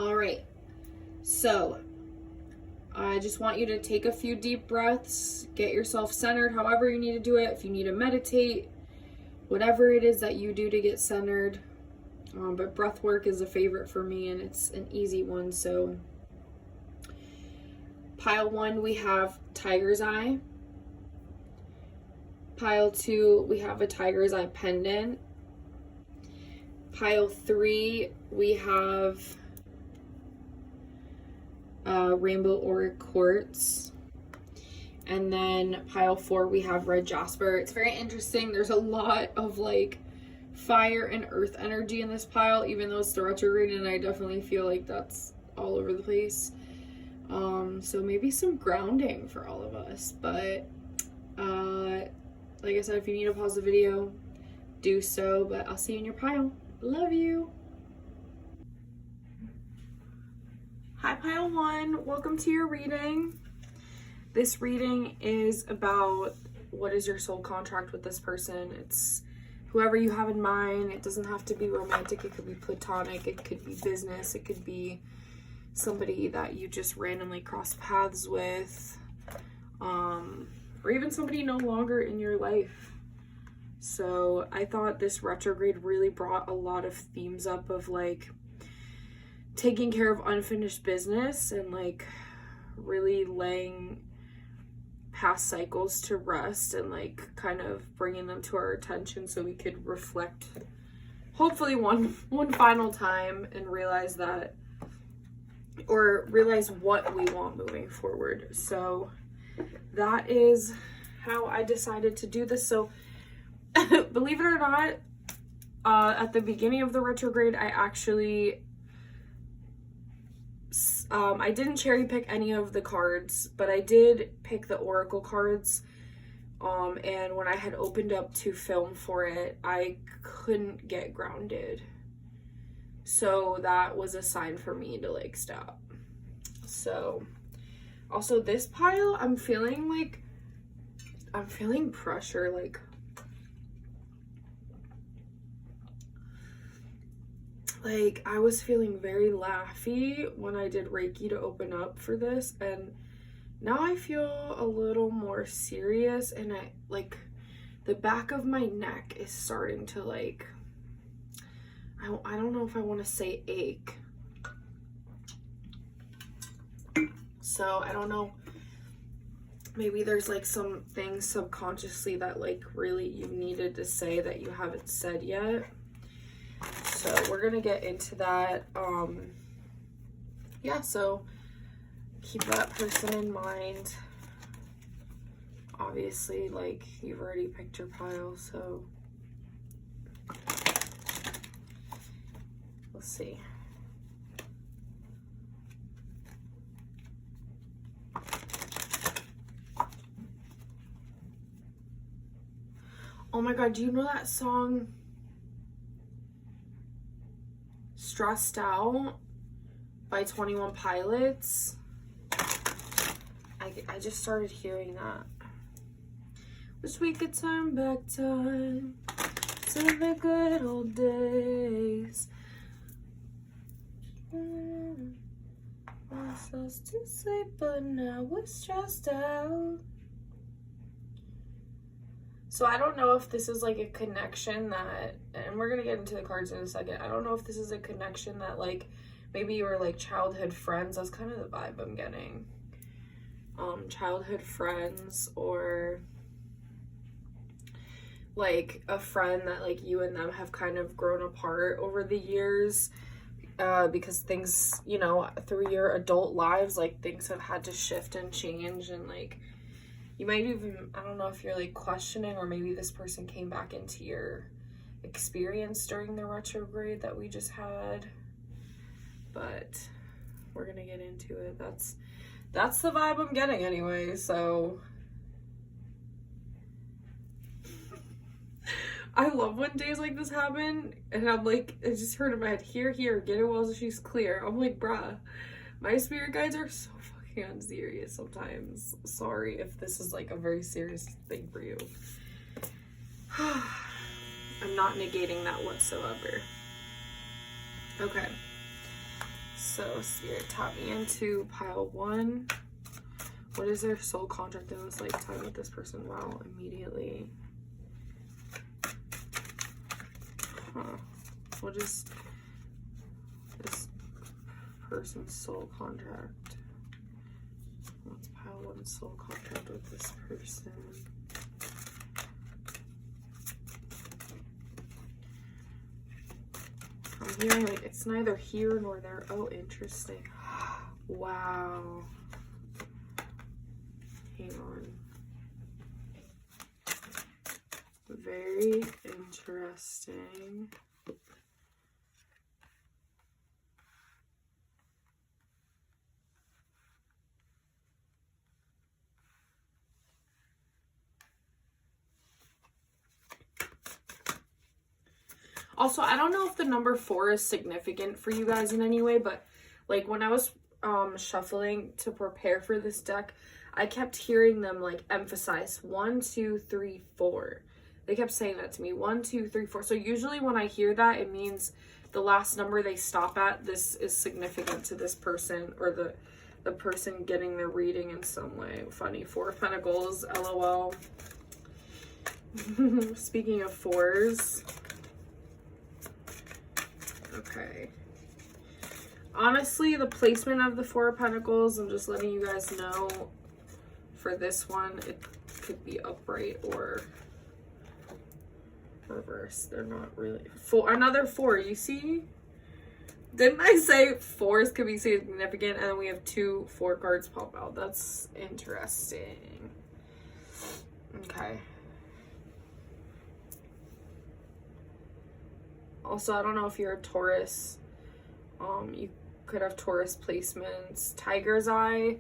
All right, so I just want you to take a few deep breaths, get yourself centered however you need to do it. If you need to meditate, whatever it is that you do to get centered. But breath work is a favorite for me, and it's an easy one. So pile 1, we have tiger's eye. Pile 2, we have a tiger's eye pendant. Pile 3, we have rainbow auric quartz. And then pile 4, we have red jasper. It's very interesting. There's a lot of like fire and earth energy in this pile, even though it's the retrograde, and I definitely feel like that's all over the place. So maybe some grounding for all of us. But like I said, if you need to pause the video, do so. But I'll see you in your pile. Love you. Hi, pile 1. Welcome to your reading. This reading is about what is your soul contract with this person. It's whoever you have in mind. It doesn't have to be romantic. It could be platonic. It could be business. It could be somebody that you just randomly cross paths with, or even somebody no longer in your life. So I thought this retrograde really brought a lot of themes up of like taking care of unfinished business and like really laying past cycles to rest and like kind of bringing them to our attention so we could reflect hopefully one final time and realize that, or realize what we want moving forward. So that is how I decided to do this. So believe it or not, at the beginning of the retrograde, I actually I didn't cherry pick any of the cards, but I did pick the oracle cards. And when I had opened up to film for it, I couldn't get grounded. So that was a sign for me to like stop. So also this pile, I'm feeling pressure, like I was feeling very laughy when I did Reiki to open up for this, and now I feel a little more serious, and I like the back of my neck is starting to like, I don't know if I want to say ache. So I don't know, maybe there's like some things subconsciously that like really you needed to say that you haven't said yet. So we're gonna get into that. Yeah, so keep that person in mind. Obviously, like you've already picked your pile, so let's see. Oh my god, do you know that song Stressed Out by 21 Pilots? I just started hearing that. Wish we could turn back time to the good old days. Wants us to sleep, but now we're stressed out. So I don't know if this is like a connection that, and we're gonna get into the cards in a second. I don't know if this is a connection that like maybe you were like childhood friends. That's kind of the vibe I'm getting. Childhood friends, or like a friend that like you and them have kind of grown apart over the years, because things, you know, through your adult lives, like things have had to shift and change, and like you might even, I don't know if you're like questioning, or maybe this person came back into your experience during the retrograde that we just had, but we're gonna get into it. That's the vibe I'm getting anyway, so I love when days like this happen, and I'm like, I just heard in my head, here, get it while she's clear. I'm like, bruh, my spirit guides are so fucking serious sometimes. Sorry if this is like a very serious thing for you. I'm not negating that whatsoever. Okay, So Spirit, tap me into pile 1. What is their soul contract in this lifetime with this person? Wow, immediately. Huh. What is this person's soul contract? What's pile 1 soul contract with this person? I'm hearing like it's neither here nor there. Oh, interesting. Wow. Hang on. Very interesting. Also, I don't know if the number 4 is significant for you guys in any way, but like when I was shuffling to prepare for this deck, I kept hearing them like emphasize 1, 2, 3, 4. They kept saying that to me, 1, 2, 3, 4. So usually when I hear that, it means the last number they stop at, this is significant to this person or the person getting their reading in some way. Funny, 4 of Pentacles, LOL. Speaking of 4s. Okay. Honestly, the placement of the 4 of Pentacles, I'm just letting you guys know for this one, it could be upright or reverse. They're not really. Another 4, you see? Didn't I say 4s could be significant? And then we have 2 4 cards pop out. That's interesting. Okay. Also, I don't know if you're a Taurus. You could have Taurus placements. Tiger's Eye.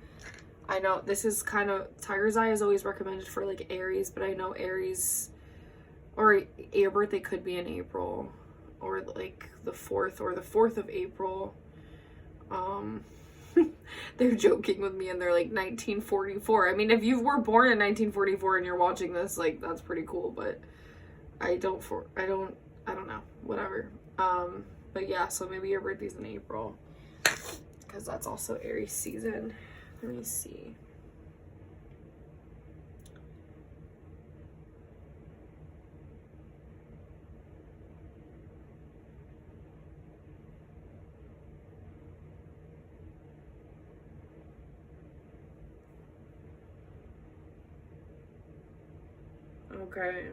I know this is kind of, Tiger's Eye is always recommended for like Aries, but I know Aries or your birthday could be in April or like the 4th or the 4th of April. They're joking with me and they're like 1944. I mean, if you were born in 1944 and you're watching this, like that's pretty cool, but I don't know, whatever. But yeah, so maybe your birthday's in April because that's also Aries season. Let me see. Okay.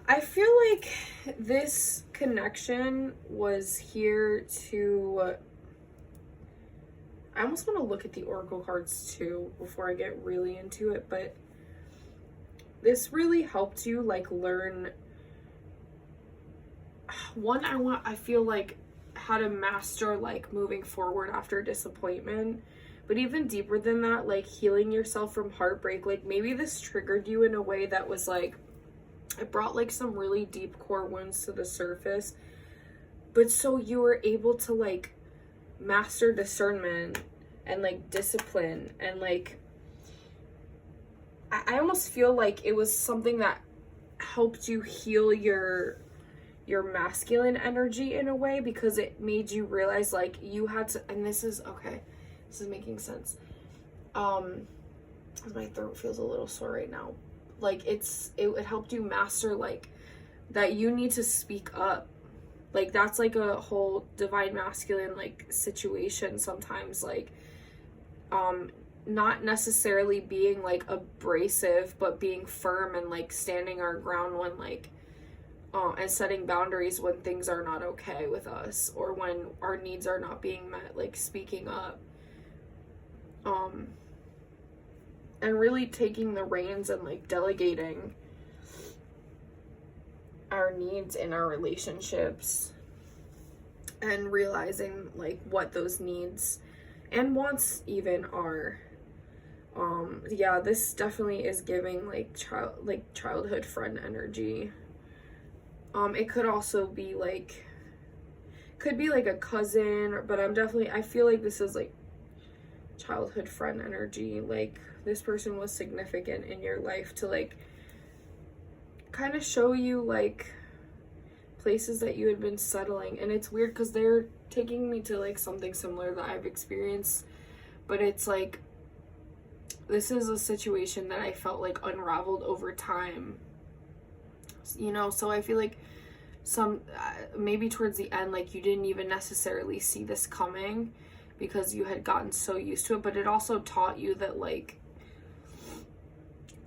I feel like this connection was here to, I almost want to look at the Oracle cards too before I get really into it, but this really helped you like learn, I feel like how to master like moving forward after disappointment, but even deeper than that, like healing yourself from heartbreak. Like maybe this triggered you in a way that was like, it brought like some really deep core wounds to the surface, but so you were able to like master discernment and like discipline and like I almost feel like it was something that helped you heal your masculine energy in a way, because it made you realize like you had to, and this is making sense. My throat feels a little sore right now. Like it helped you master like that you need to speak up. Like that's like a whole divine masculine like situation sometimes, like not necessarily being like abrasive, but being firm and like standing our ground when like and setting boundaries when things are not okay with us or when our needs are not being met, like speaking up. And really taking the reins and like delegating our needs in our relationships and realizing like what those needs and wants even are. Yeah, this definitely is giving like childhood friend energy. It could also be like, could be like a cousin, but I feel like this is like childhood friend energy. Like this person was significant in your life to like kind of show you like places that you had been settling. And it's weird because they're taking me to like something similar that I've experienced, but it's like this is a situation that I felt like unraveled over time, you know. So I feel like some maybe towards the end, like you didn't even necessarily see this coming because you had gotten so used to it, but it also taught you that like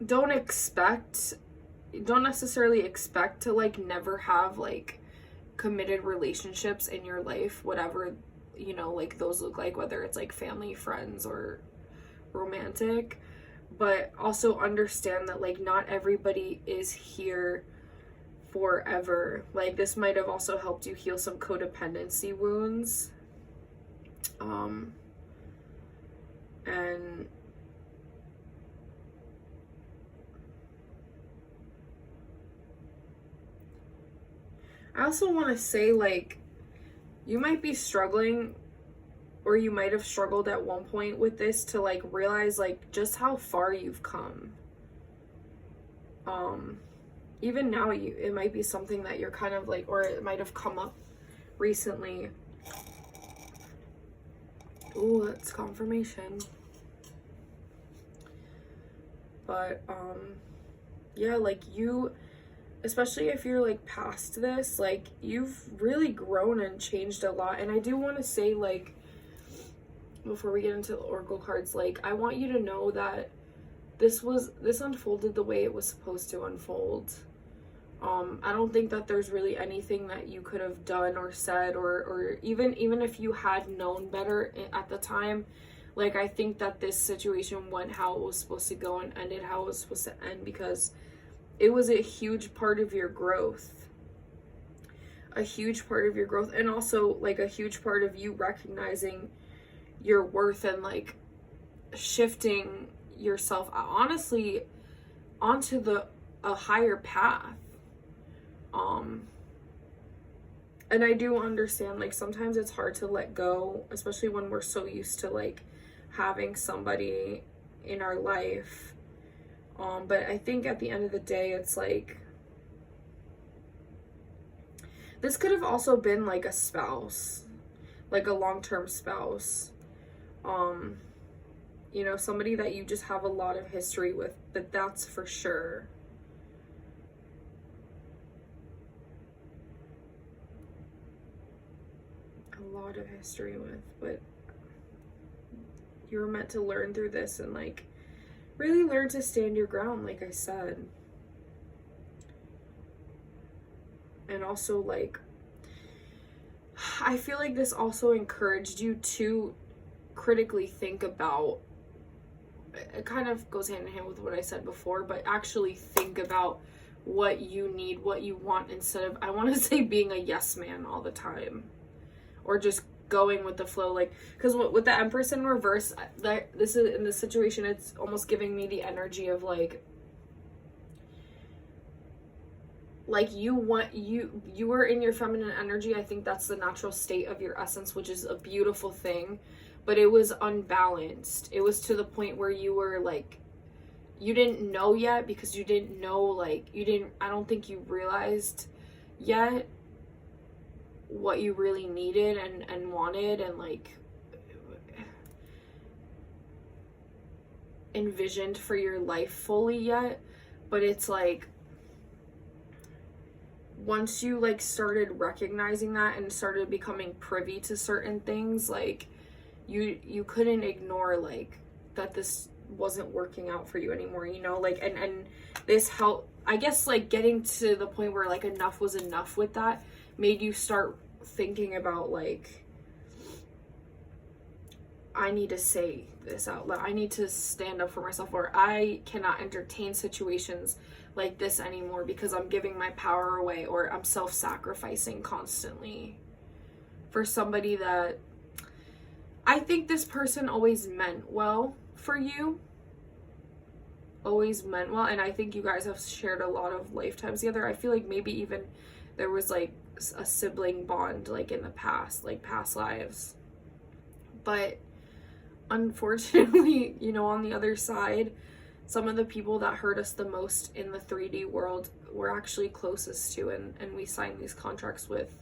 don't necessarily expect to like never have like committed relationships in your life, whatever, you know, like those look like, whether it's like family, friends, or romantic. But also understand that like not everybody is here forever. Like this might have also helped you heal some codependency wounds, and I also want to say, like, you might be struggling, or you might have struggled at one point with this, to like realize like just how far you've come. Even now, it might be something that you're kind of like, or it might have come up recently. Ooh, that's confirmation. But yeah, like you, especially if you're like past this, like you've really grown and changed a lot. And I do want to say, like, before we get into the oracle cards, like I want you to know that this unfolded the way it was supposed to unfold. I don't think that there's really anything that you could have done or said, or even if you had known better at the time, like I think that this situation went how it was supposed to go and ended how it was supposed to end, because it was a huge part of your growth. And also like a huge part of you recognizing your worth and like shifting yourself honestly onto a higher path. And I do understand, like, sometimes it's hard to let go, especially when we're so used to like having somebody in our life. But I think at the end of the day, it's like, this could have also been like a spouse, like a long-term spouse. You know, somebody that you just have a lot of history with, but that's for sure. A lot of history with, but you were meant to learn through this and like really learn to stand your ground, like I said. And also, like, I feel like this also encouraged you to critically think about, it kind of goes hand in hand with what I said before, but actually think about what you need, what you want, instead of, I want to say, being a yes man all the time, or just going with the flow. Like, because with the Empress in reverse, this is in this situation, it's almost giving me the energy of like you were in your feminine energy. I think that's the natural state of your essence, which is a beautiful thing, but it was unbalanced. It was to the point where you were like, you didn't know yet, because you didn't know, like, I don't think you realized yet what you really needed and wanted and like envisioned for your life fully yet. But it's like, once you like started recognizing that and started becoming privy to certain things, like you couldn't ignore like that this wasn't working out for you anymore, you know, like, and this helped, I guess, like getting to the point where like enough was enough with that made you start thinking about like, I need to say this out loud. I need to stand up for myself, or I cannot entertain situations like this anymore because I'm giving my power away, or I'm self-sacrificing constantly for somebody that I think this person always meant well for you. Always meant well. And I think you guys have shared a lot of lifetimes together. I feel like maybe even there was like a sibling bond like in the past, like past lives. But unfortunately, you know, on the other side, some of the people that hurt us the most in the 3D world we're actually closest to, and we sign these contracts with.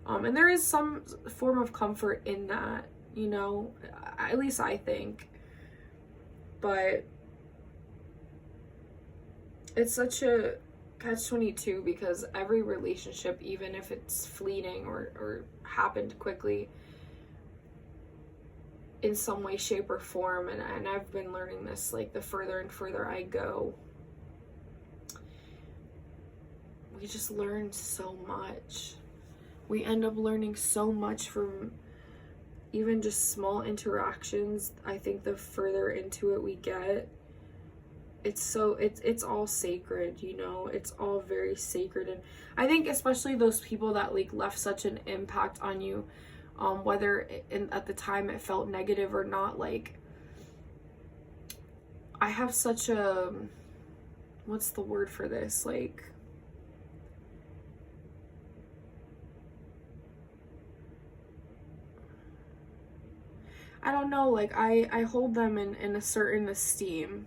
And there is some form of comfort in that, you know, at least I think. But it's such a catch-22 because every relationship, even if it's fleeting or happened quickly, in some way, shape, or form, and I've been learning this, like, the further and further I go, we just learn so much. We end up learning so much from even just small interactions. I think the further into it we get, it's all sacred, you know? It's all very sacred. And I think especially those people that, like, left such an impact on you, whether at the time it felt negative or not, like, I have such a, what's the word for this? Like, I don't know, like, I hold them in a certain esteem.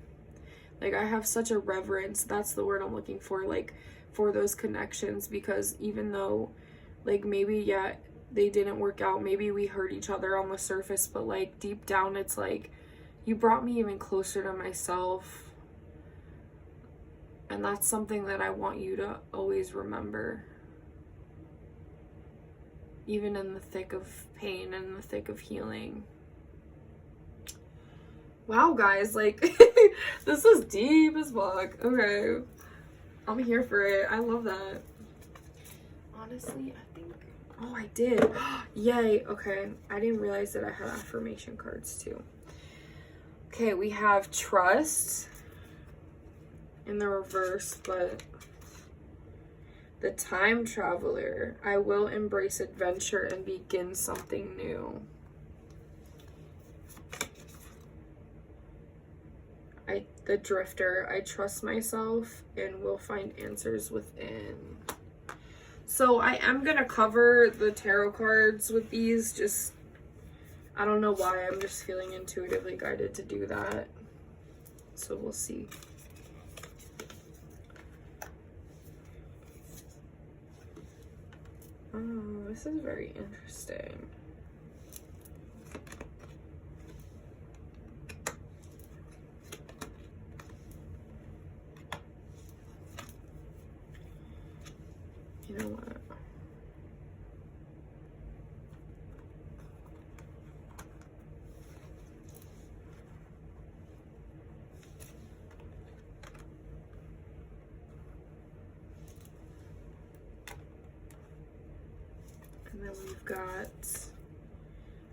Like, I have such a reverence, that's the word I'm looking for, like, for those connections, because even though, like, maybe, yeah, they didn't work out, maybe we hurt each other on the surface, but, like, deep down, it's like, you brought me even closer to myself, and that's something that I want you to always remember, even in the thick of pain and in the thick of healing. Wow, guys, like, this is deep as fuck. Okay, I'm here for it. I love that. Honestly, I think, oh, I did. Yay. Okay, I didn't realize that I had affirmation cards too. Okay, we have trust in the reverse, but the time traveler. I will embrace adventure and begin something new. The drifter. I trust myself and will find answers within. So I am going to cover the tarot cards with these. Just, I don't know why. I'm just feeling intuitively guided to do that. So we'll see. Oh, this is very interesting. You know what? And then we've got,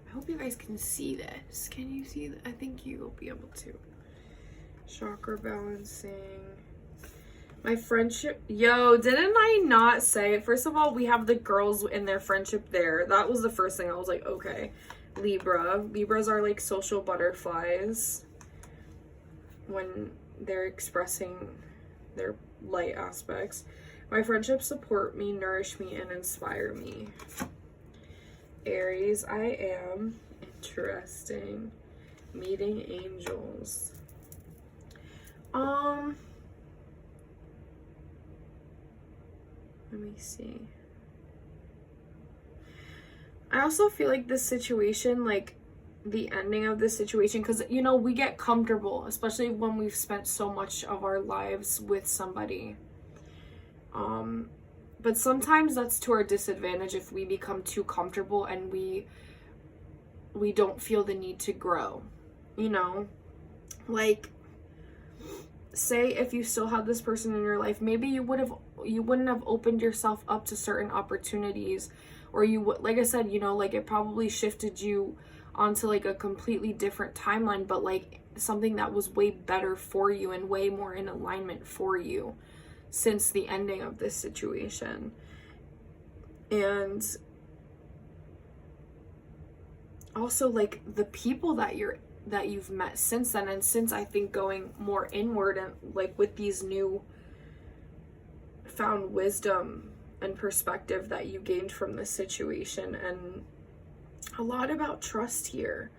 I hope you guys can see this. Can you see that? I think you will be able to. Chakra balancing. My friendship, yo, didn't I not say it? First of all, we have the girls in their friendship there. That was the first thing I was like, okay. Libras are like social butterflies when they're expressing their light aspects. My friendships support me, nourish me, and inspire me. Aries, I am interesting. Meeting angels. Let me see. I also feel like this situation, like the ending of this situation, because, you know, we get comfortable, especially when we've spent so much of our lives with somebody. But sometimes that's to our disadvantage if we become too comfortable and we don't feel the need to grow, you know? Like, say if you still had this person in your life, maybe you wouldn't have opened yourself up to certain opportunities, or you would, like I said, you know, like it probably shifted you onto like a completely different timeline, but like something that was way better for you and way more in alignment for you since the ending of this situation. And also like the people that you've met since then, and since I think going more inward and like with these new found wisdom and perspective that you gained from this situation, and a lot about trust here,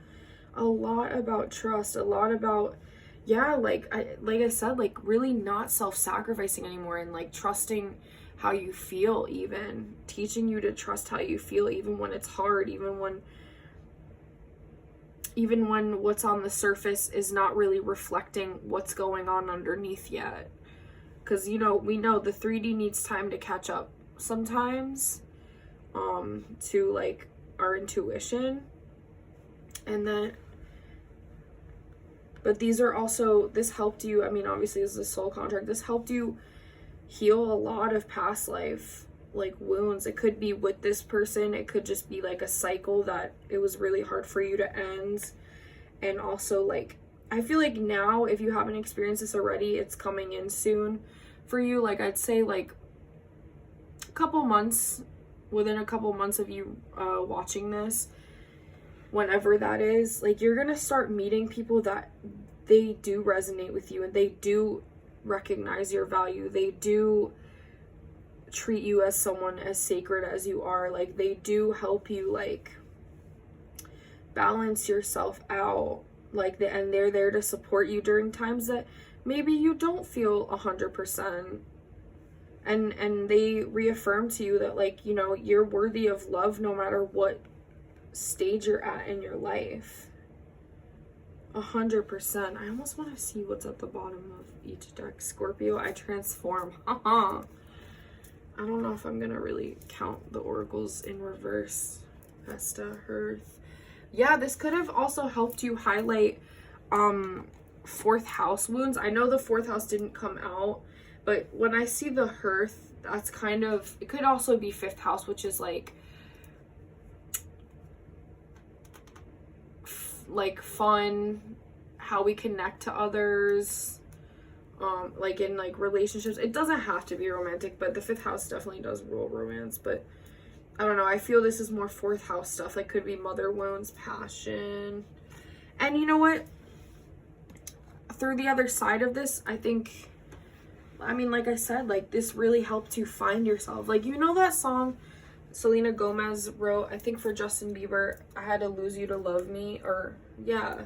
a lot about trust, a lot about yeah, like I said, like really not self-sacrificing anymore, and like trusting how you feel, even teaching you to trust how you feel, even when it's hard, even when what's on the surface is not really reflecting what's going on underneath yet. Because, you know, we know the 3D needs time to catch up sometimes, to like our intuition. And then, but these are also, this helped you, I mean, obviously this is a soul contract, this helped you heal a lot of past life, like, wounds. It could be with this person, it could just be like a cycle that it was really hard for you to end. And also, like, I feel like now, if you haven't experienced this already, it's coming in soon for you. Like, I'd say like a couple months, within a couple months of you watching this, whenever that is, like, you're gonna start meeting people that they do resonate with you, and they do recognize your value. They do treat you as someone as sacred as you are. Like, they do help you, like, balance yourself out, like, and they're there to support you during times that maybe you don't feel 100%, and they reaffirm to you that, like, you know, you're worthy of love no matter what stage you're at in your life. 100%. I almost want to see what's at the bottom of each deck. Scorpio, I transform. I don't know if I'm gonna really count the oracles in reverse. Vesta, Hearth. Yeah, this could have also helped you highlight fourth house wounds. I know the fourth house didn't come out, but when I see the Hearth, that's kind of, it could also be fifth house, which is like fun, how we connect to others, like in like relationships. It doesn't have to be romantic, but the fifth house definitely does rule romance. But I don't know, I feel this is more fourth house stuff. Like, could be mother wounds, passion. And you know what, through the other side of this, I think, I mean, like I said, like, this really helped you find yourself. Like, you know that song Selena Gomez wrote, I think for Justin Bieber, I Had to Lose You to Love Me? Or, yeah,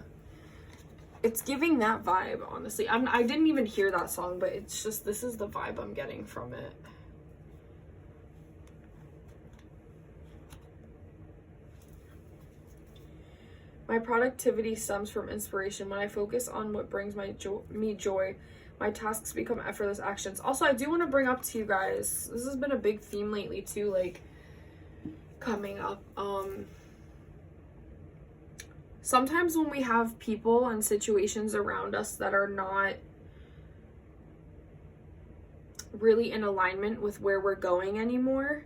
it's giving that vibe, honestly. I didn't even hear that song, but it's just, this is the vibe I'm getting from it. My productivity stems from inspiration. When I focus on what brings me joy, my tasks become effortless actions. Also, I do want to bring up to you guys, this has been a big theme lately too, like, coming up. Sometimes when we have people and situations around us that are not really in alignment with where we're going anymore,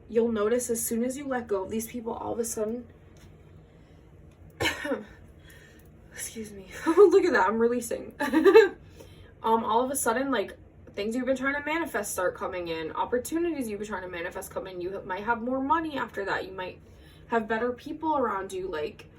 you'll notice as soon as you let go of these people, all of a sudden, excuse me, look at that, I'm releasing. All of a sudden, like, things you've been trying to manifest start coming in, opportunities you've been trying to manifest come in. You might have more money after that, you might have better people around you, like,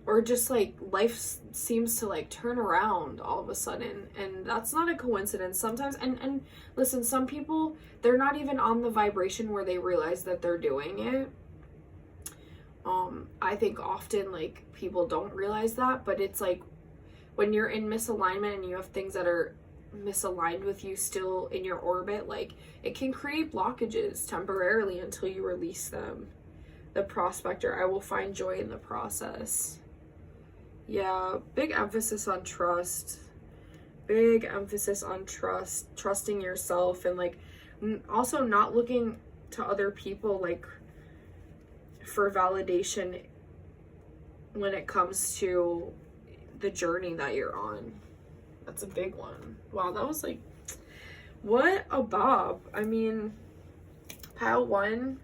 or just like life seems to like turn around all of a sudden. And that's not a coincidence sometimes. And listen, some people, they're not even on the vibration where they realize that they're doing it. I think often, like, people don't realize that, but it's like when you're in misalignment and you have things that are misaligned with you still in your orbit, like, it can create blockages temporarily until you release them. The prospector, I will find joy in the process. Yeah, big emphasis on trust. Big emphasis on trust, trusting yourself, and like also not looking to other people like for validation when it comes to the journey that you're on. That's a big one. Wow, that was like, what a bob. I mean, pile one,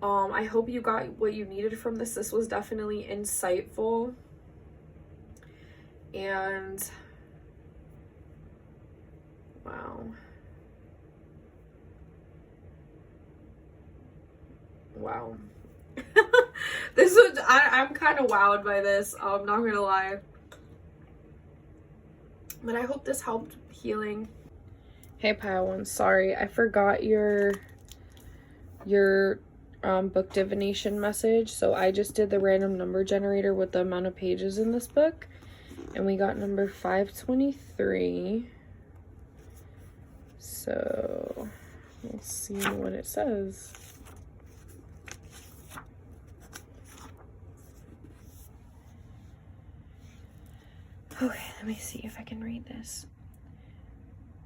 I hope you got what you needed from this. This was definitely insightful. And wow. This was, I'm kind of wowed by this. I'm not gonna lie. But I hope this helped healing. Hey pile one, sorry, I forgot your book divination message. So I just did the random number generator with the amount of pages in this book. And we got number 523. So we'll see what it says. Okay, let me see if I can read this.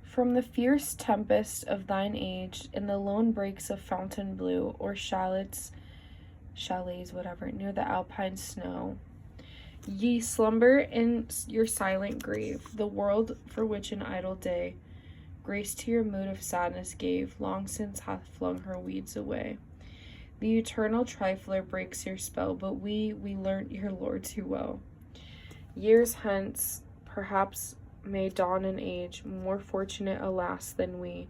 From the fierce tempest of thine age, in the lone breaks of fountain blue, or chalets, whatever, near the alpine snow, ye slumber in your silent grave, the world for which an idle day grace to your mood of sadness gave, long since hath flung her weeds away. The eternal trifler breaks your spell, but we learnt your lore too well. Years hence, perhaps, may dawn an age, more fortunate, alas, than we,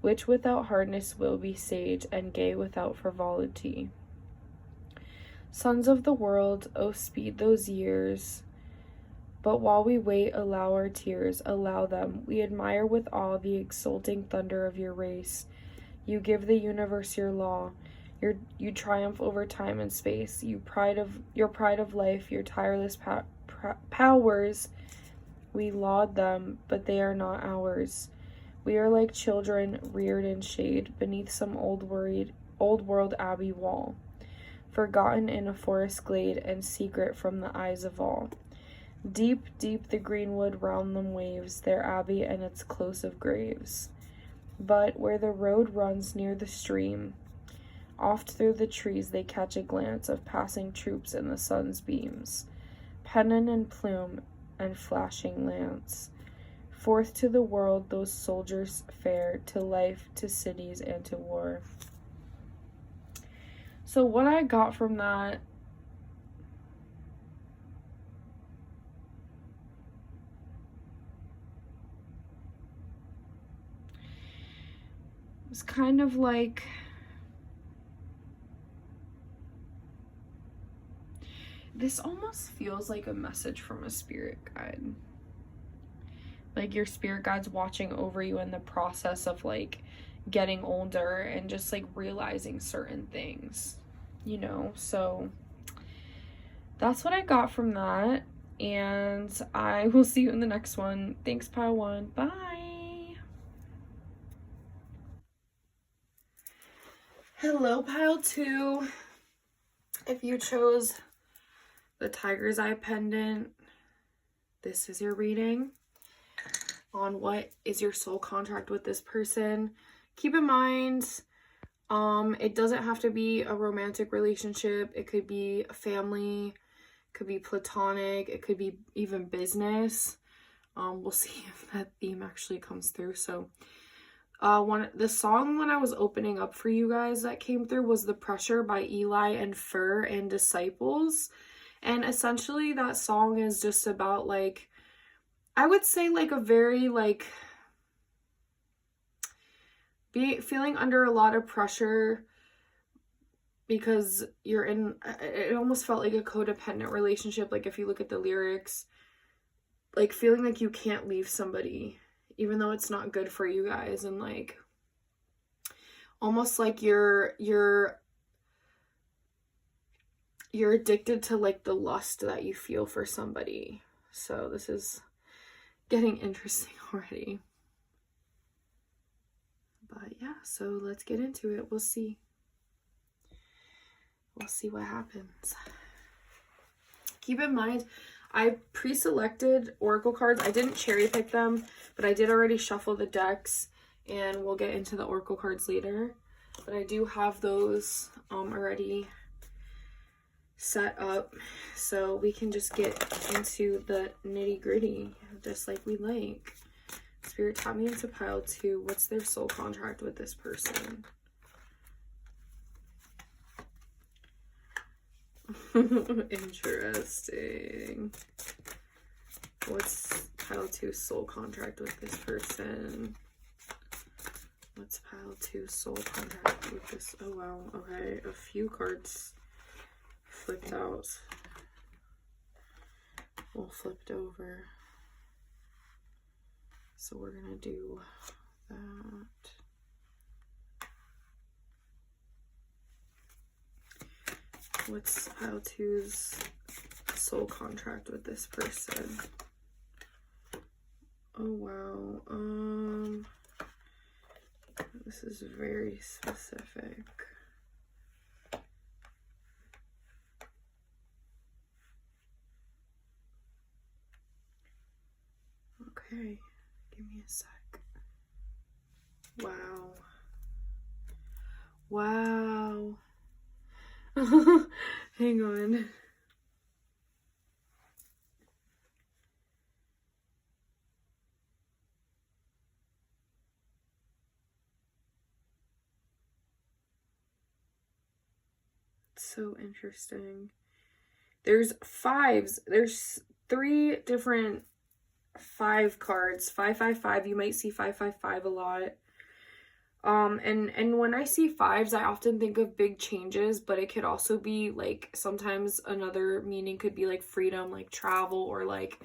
which without hardness will be sage, and gay without frivolity. Sons of the world, oh speed those years, but while we wait, allow our tears, allow them. We admire with awe the exulting thunder of your race. You give the universe your law. You triumph over time and space. Your pride of life, your tireless powers. We laud them, but they are not ours. We are like children reared in shade beneath some old world abbey wall, forgotten in a forest glade and secret from the eyes of all. Deep, deep the greenwood round them waves, their abbey and its close of graves. But where the road runs near the stream, oft through the trees they catch a glance of passing troops in the sun's beams, pennon and plume and flashing lance. Forth to the world those soldiers fare, to life, to cities, and to war. So what I got from that was kind of like, this almost feels like a message from a spirit guide. Like your spirit guide's watching over you in the process of like getting older and just like realizing certain things, you know? So that's what I got from that. And I will see you in the next one. Thanks, Pile 1. Bye. Hello, Pile 2. If you chose the Tiger's Eye pendant, this is your reading on what is your soul contract with this person. Keep in mind, it doesn't have to be a romantic relationship. It could be a family, it could be platonic, it could be even business. We'll see if that theme actually comes through. So the song when I was opening up for you guys that came through was The Pressure by Eli and Fur Disciples. And essentially that song is just about like, I would say like a very like feeling under a lot of pressure because you're in, it almost felt like a codependent relationship. Like if you look at the lyrics, like feeling like you can't leave somebody even though it's not good for you guys, and like almost like you're addicted to like the lust that you feel for somebody. So this is getting interesting already. But yeah, so let's get into it. We'll see what happens. Keep in mind, I pre-selected oracle cards. I didn't cherry pick them, but I did already shuffle the decks, and we'll get into the oracle cards later. But I do have those already set up, so we can just get into the nitty-gritty just like we like. Spirit, tap me into Pile 2. What's their soul contract with this person? Interesting. What's Pile 2's soul contract with this person? What's Pile 2's soul contract with this? Oh wow, okay, a few cards flipped out. Well, flipped over. So we're gonna do that. What's Pile 2's soul contract with this person? Oh, wow. This is very specific. Okay, give me a sec. Wow. Wow. Hang on. So interesting. There's fives. There's 3 different 5 cards. 555. You might see 555 a lot. And when I see 5s, I often think of big changes, but it could also be like sometimes another meaning could be like freedom, like travel, or like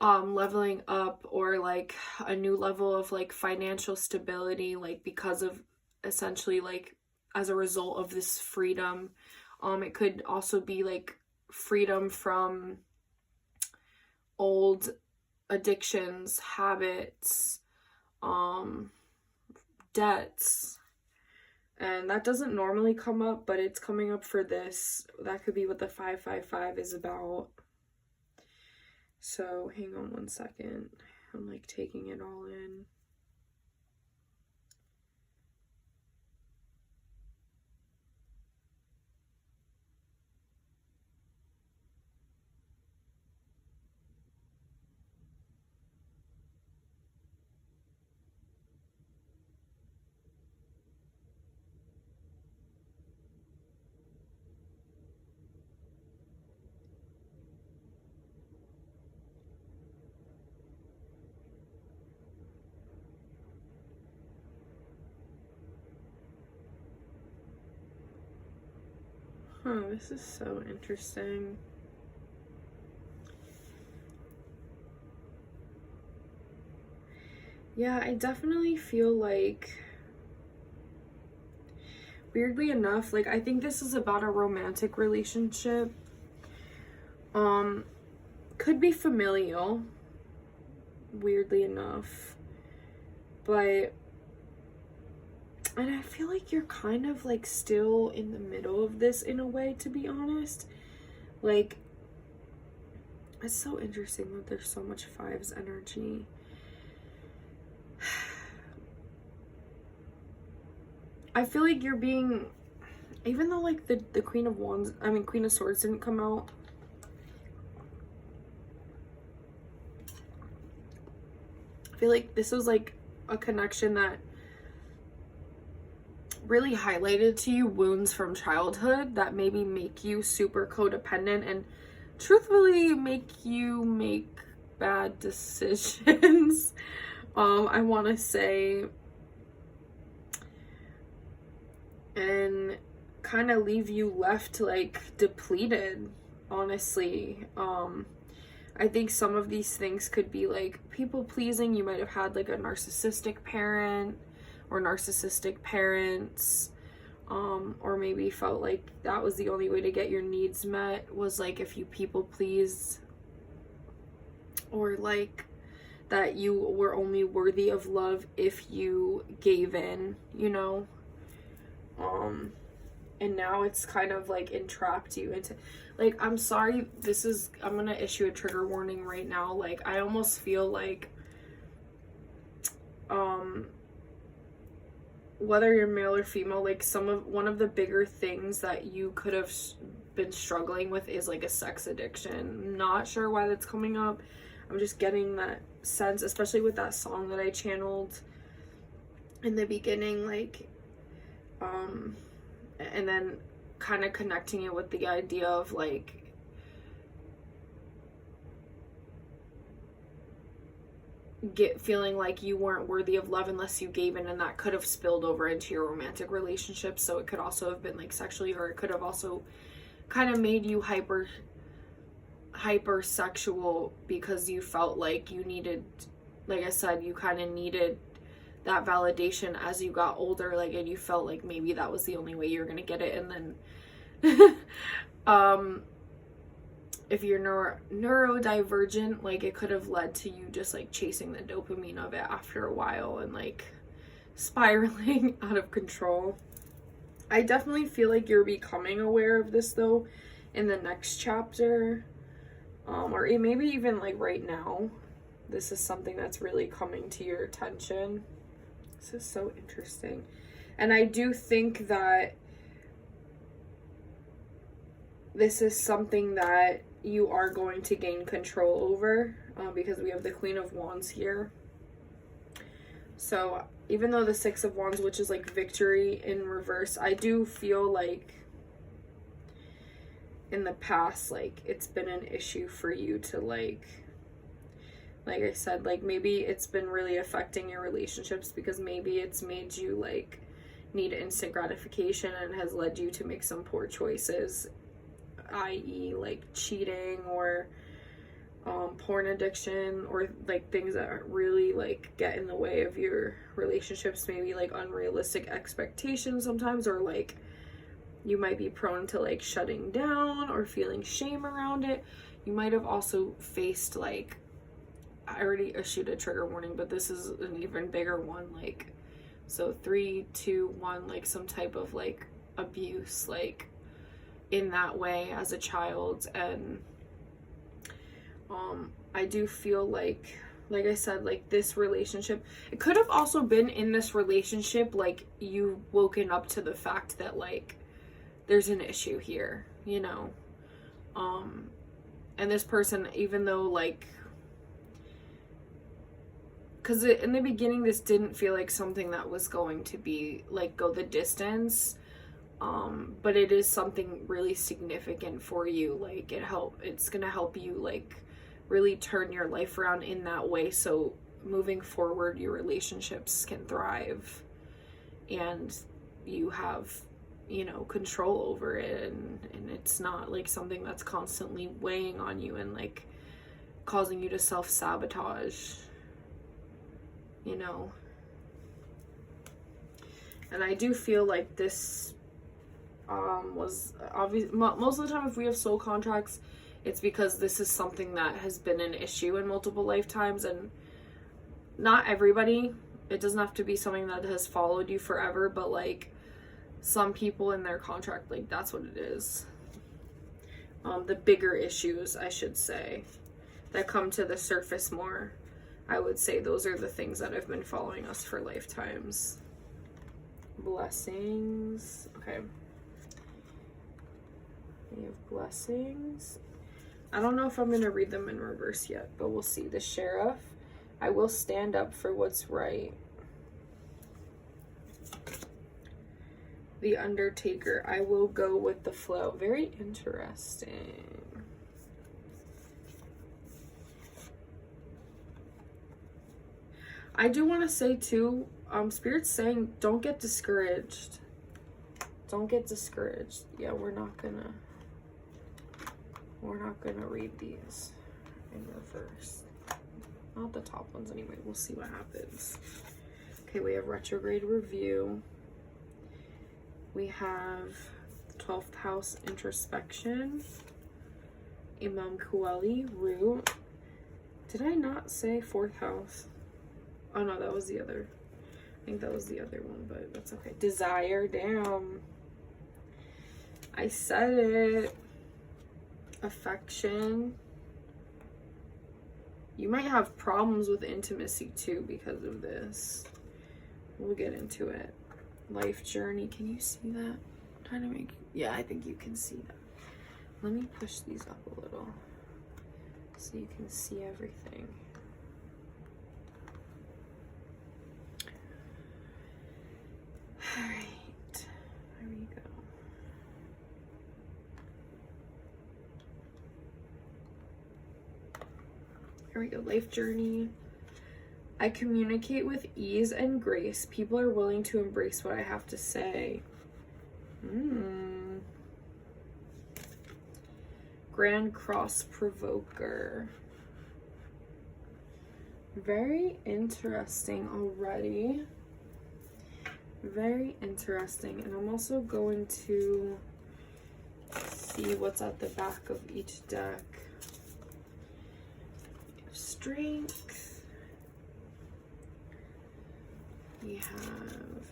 leveling up, or like a new level of like financial stability, like because of essentially like as a result of this freedom. It could also be like freedom from old addictions, habits, debts. And that doesn't normally come up, but it's coming up for this. That could be what the 555 is about. So hang on one second. I'm like taking it all in. This is so interesting. Yeah, I definitely feel like, weirdly enough, like I think this is about a romantic relationship. Could be familial, weirdly enough. But and I feel like you're kind of like still in the middle of this in a way, to be honest. Like, it's so interesting that there's so much 5s energy. I feel like you're being, even though like the Queen of Wands, I mean Queen of Swords didn't come out. I feel like this was like a connection that really highlighted to you wounds from childhood that maybe make you super codependent and truthfully make you make bad decisions. I want to say, and kind of leave you left like depleted, honestly. I think some of these things could be like people pleasing. You might have had like a narcissistic parent or narcissistic parents, or maybe felt like that was the only way to get your needs met, was like if you people pleased, or like that you were only worthy of love if you gave in, you know. And now it's kind of like entrapped you into, like, I'm sorry, I'm gonna issue a trigger warning right now. Like, I almost feel like whether you're male or female, like one of the bigger things that you could have been struggling with is like a sex addiction. I'm not sure why that's coming up. I'm just getting that sense, especially with that song that I channeled in the beginning, like, and then kind of connecting it with the idea of like feeling like you weren't worthy of love unless you gave in, and that could have spilled over into your romantic relationship. So it could also have been like sexually, or it could have also kind of made you hyper sexual because you felt like you needed, like I said, you kind of needed that validation as you got older, like, and you felt like maybe that was the only way you were gonna get it. And then if you're neurodivergent, like it could have led to you just like chasing the dopamine of it after a while and like spiraling out of control. I definitely feel like you're becoming aware of this though in the next chapter, or maybe even like right now. This is something that's really coming to your attention. This is so interesting. And I do think that this is something that you are going to gain control over, because we have the Queen of Wands here. So even though the Six of Wands, which is like victory in reverse, I do feel like in the past, like it's been an issue for you to like I said, like maybe it's been really affecting your relationships because maybe it's made you like need instant gratification and has led you to make some poor choices, i.e. like cheating or porn addiction, or like things that really like get in the way of your relationships, maybe like unrealistic expectations sometimes, or like you might be prone to like shutting down or feeling shame around it. You might have also faced like, I already issued a trigger warning, but this is an even bigger one, like, so 3, 2, 1, like some type of like abuse, like in that way as a child. And I do feel like I said, like this relationship, it could have also been in this relationship, like you've woken up to the fact that like there's an issue here, you know, and this person, even though like, because in the beginning this didn't feel like something that was going to be like go the distance, but it is something really significant for you. Like it's gonna help you like really turn your life around in that way, so moving forward your relationships can thrive and you have, you know, control over it, and it's not like something that's constantly weighing on you and like causing you to self-sabotage, you know. And I do feel like this was obvious. Most of the time if we have soul contracts, it's because this is something that has been an issue in multiple lifetimes, and not everybody, it doesn't have to be something that has followed you forever, but like some people in their contract, like that's what it is. The bigger issues, I should say, that come to the surface more, I would say those are the things that have been following us for lifetimes. Blessings. Okay. We have blessings. I don't know if I'm going to read them in reverse yet, but we'll see. The Sheriff. I will stand up for what's right. The Undertaker. I will go with the flow. Very interesting. I do want to say too, Spirit's saying don't get discouraged. Don't get discouraged. Yeah, we're not gonna read these in reverse. Not the top ones anyway. We'll see what happens. Okay, we have retrograde review. We have 12th house introspection. Imam Kuali, Rauw. Did I not say 4th house? Oh no, that was the other. I think that was the other one, but that's okay. Desire, damn. I said it. Affection. You might have problems with intimacy too because of this. We'll get into it. Life journey. Can you see that? I'm trying to make. Yeah, I think you can see that. Let me push these up a little so you can see everything. All right. There we go. Here we go. Life journey. I communicate with ease and grace. People are willing to embrace what I have to say. Grand Cross Provoker. Very interesting already. Very interesting. And I'm also going to see what's at the back of each deck. Strength. We have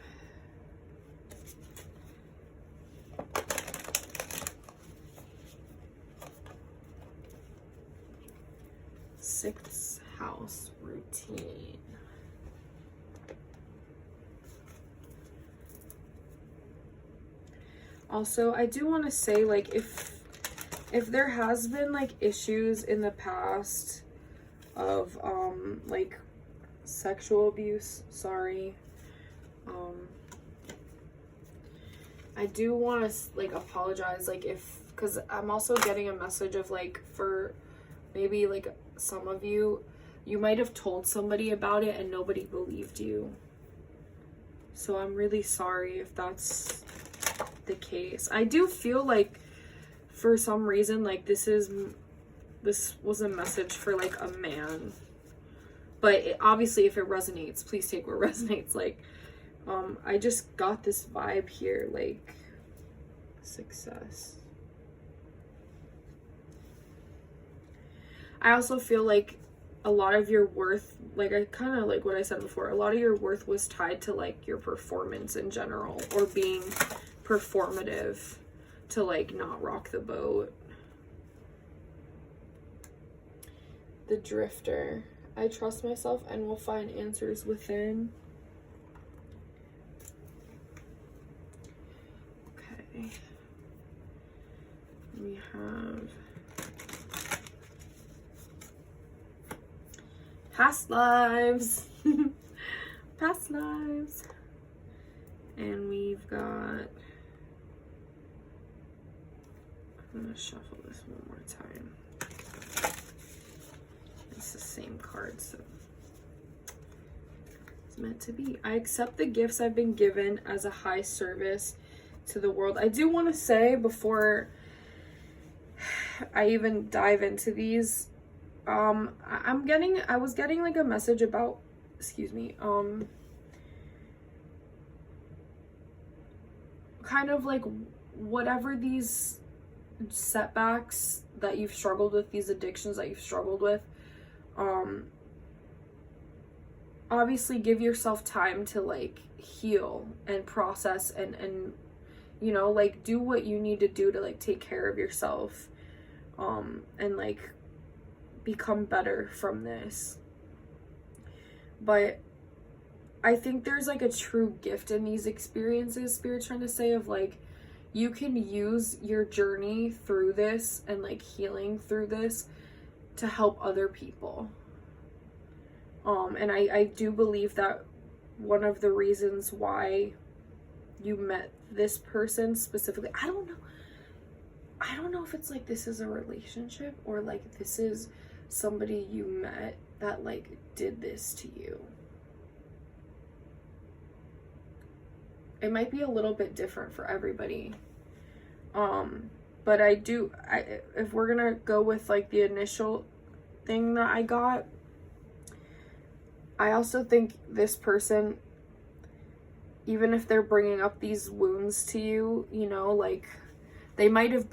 sixth house routine. Also, I do want to say, like, if there has been like issues in the past of like sexual abuse, sorry, I do want to like apologize, like, because I'm also getting a message of like, for maybe like some of you might have told somebody about it and nobody believed you. So I'm really sorry if that's the case. I do feel like for some reason like this was a message for like a man, but obviously if it resonates, please take what resonates. Like I just got this vibe here, like success. I also feel like a lot of your worth, like I kind of like what I said before, a lot of your worth was tied to like your performance in general, or being performative to like not rock the boat. The Drifter. I trust myself and will find answers within. Okay. We have past lives. Past lives. And we've got, I'm gonna shuffle this one more time. It's the same card, so it's meant to be. I accept the gifts I've been given as a high service to the world. I do want to say before I even dive into these, I was getting like a message about, excuse me, kind of like whatever these setbacks that you've struggled with, these addictions that you've struggled with, obviously give yourself time to like heal and process and you know, like do what you need to do to like take care of yourself, and like become better from this. But I think there's like a true gift in these experiences, Spirit's trying to say, of like, you can use your journey through this and like healing through this to help other people. And I do believe that one of the reasons why you met this person specifically, I don't know if it's like this is a relationship or like this is somebody you met that like did this to you. It might be a little bit different for everybody. But if we're gonna go with like the initial thing that I got, I also think this person, even if they're bringing up these wounds to you, you know, like they might have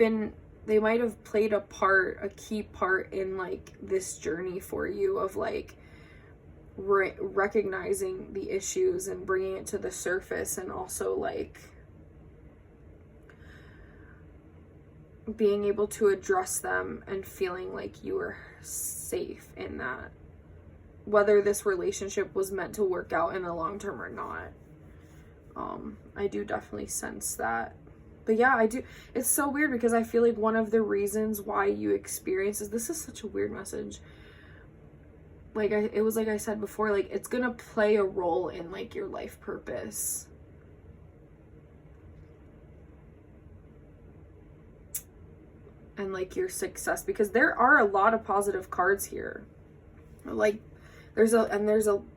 played a key part in like this journey for you of like recognizing the issues and bringing it to the surface, and also like being able to address them and feeling like you were safe in that, whether this relationship was meant to work out in the long term or not. I do definitely sense that. But yeah, I do. It's so weird because I feel like one of the reasons why you experience this is such a weird message. Like it was like I said before, like it's gonna play a role in like your life purpose. And like your success, because there are a lot of positive cards here. Like there's a,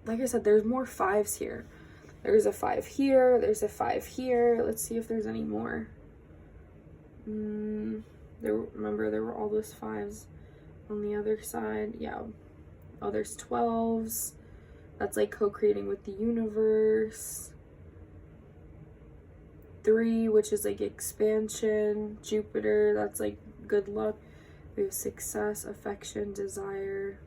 like I said, there's more fives here. There's a 5 here, there's a 5 here. Let's see if there's any more. Remember there were all those 5s on the other side. Yeah. Oh, there's 12s. That's like co-creating with the universe. 3, which is like expansion. Jupiter, that's like good luck. We have success, affection, desire.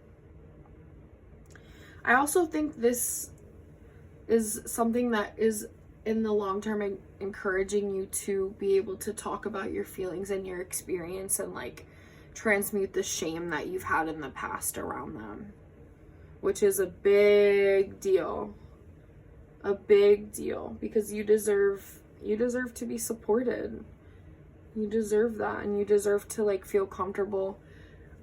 I also think this is something that is in the long term encouraging you to be able to talk about your feelings and your experience and like transmute the shame that you've had in the past around them, which is a big deal. A big deal, because you deserve to be supported. You deserve that, and you deserve to like feel comfortable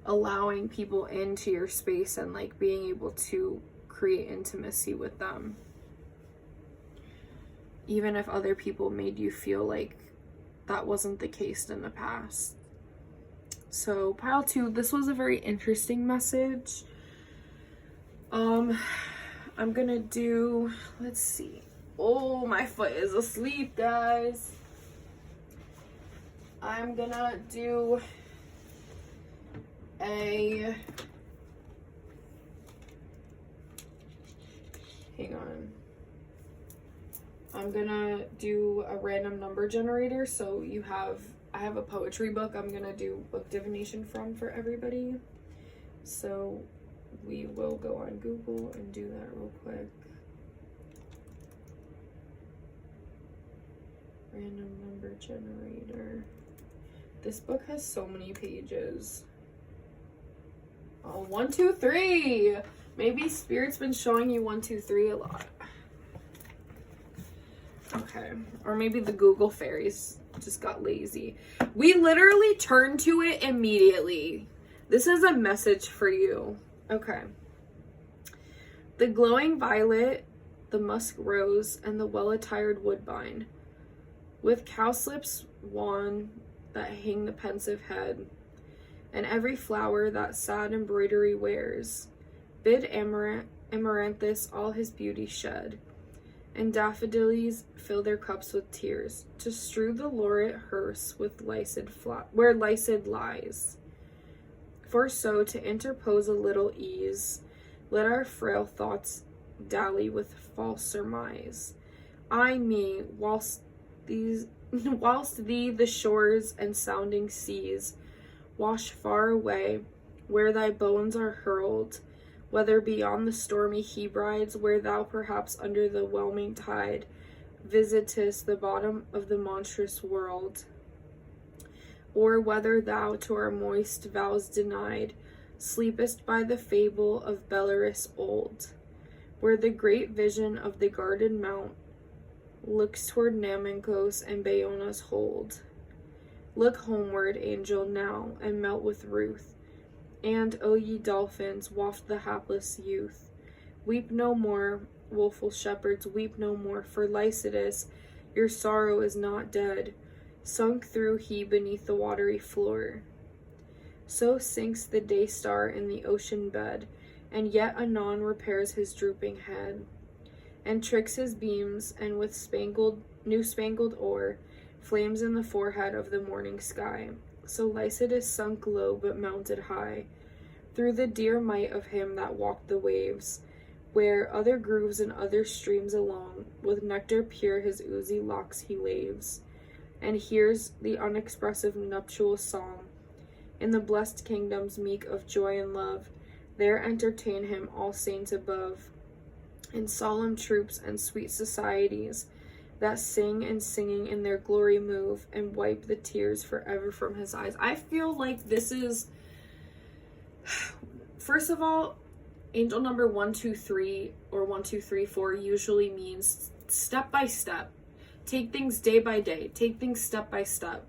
allowing people into your space and like being able to create intimacy with them, even if other people made you feel like that wasn't the case in the past. So pile 2, this was a very interesting message. I'm gonna do, let's see. Oh, my foot is asleep, guys. I'm gonna do hang on. I'm gonna do a random number generator. So I have a poetry book I'm gonna do book divination from for everybody. So we will go on Google and do that real quick. Random number generator. This book has so many pages. Oh, 1, 2, 3. Maybe Spirit's been showing you 1, 2, 3 a lot. Okay. Or maybe the Google fairies just got lazy. We literally turned to it immediately. This is a message for you. Okay. The glowing violet, the musk rose, and the well-attired woodbine, with cowslips wan that hang the pensive head, and every flower that sad embroidery wears, bid amaranthus all his beauty shed, and daffodillies fill their cups with tears, to strew the laureate hearse with where Lycid lies. For so, to interpose a little ease, let our frail thoughts dally with false surmise. I me, whilst thee the shores and sounding seas wash far away, where thy bones are hurled, whether beyond the stormy Hebrides, where thou perhaps under the whelming tide visitest the bottom of the monstrous world, or whether thou, to our moist vows denied, sleepest by the fable of Belarus old, where the great vision of the guarded mount looks toward Namancos and Bayona's hold. Look homeward, angel, now, and melt with ruth, and, O ye dolphins, waft the hapless youth. Weep no more, woeful shepherds, weep no more, for Lycidas, your sorrow is not dead, sunk through he beneath the watery floor. So sinks the day star in the ocean bed, and yet anon repairs his drooping head, and tricks his beams, and with new spangled ore, flames in the forehead of the morning sky. So Lycidas sunk low but mounted high, through the dear might of him that walked the waves, where other grooves and other streams along, with nectar pure his oozy locks he laves, and hears the unexpressive nuptial song. In the blessed kingdoms meek of joy and love, there entertain him all saints above, in solemn troops and sweet societies, that sing and singing in their glory move, and wipe the tears forever from his eyes. I feel like this is, first of all, angel number 1, 2, 3, or 1, 2, 3, 4 usually means step by step. Take things day by day. Take things step by step.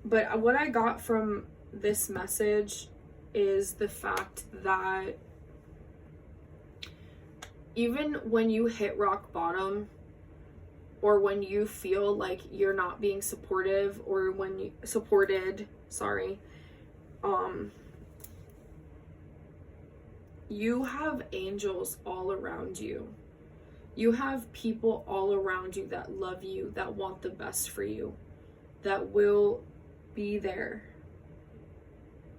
But what I got from this message is the fact that even when you hit rock bottom, or when you feel like you're not being supportive, or when you you have angels all around you. You have people all around you that love you, that want the best for you, that will be there.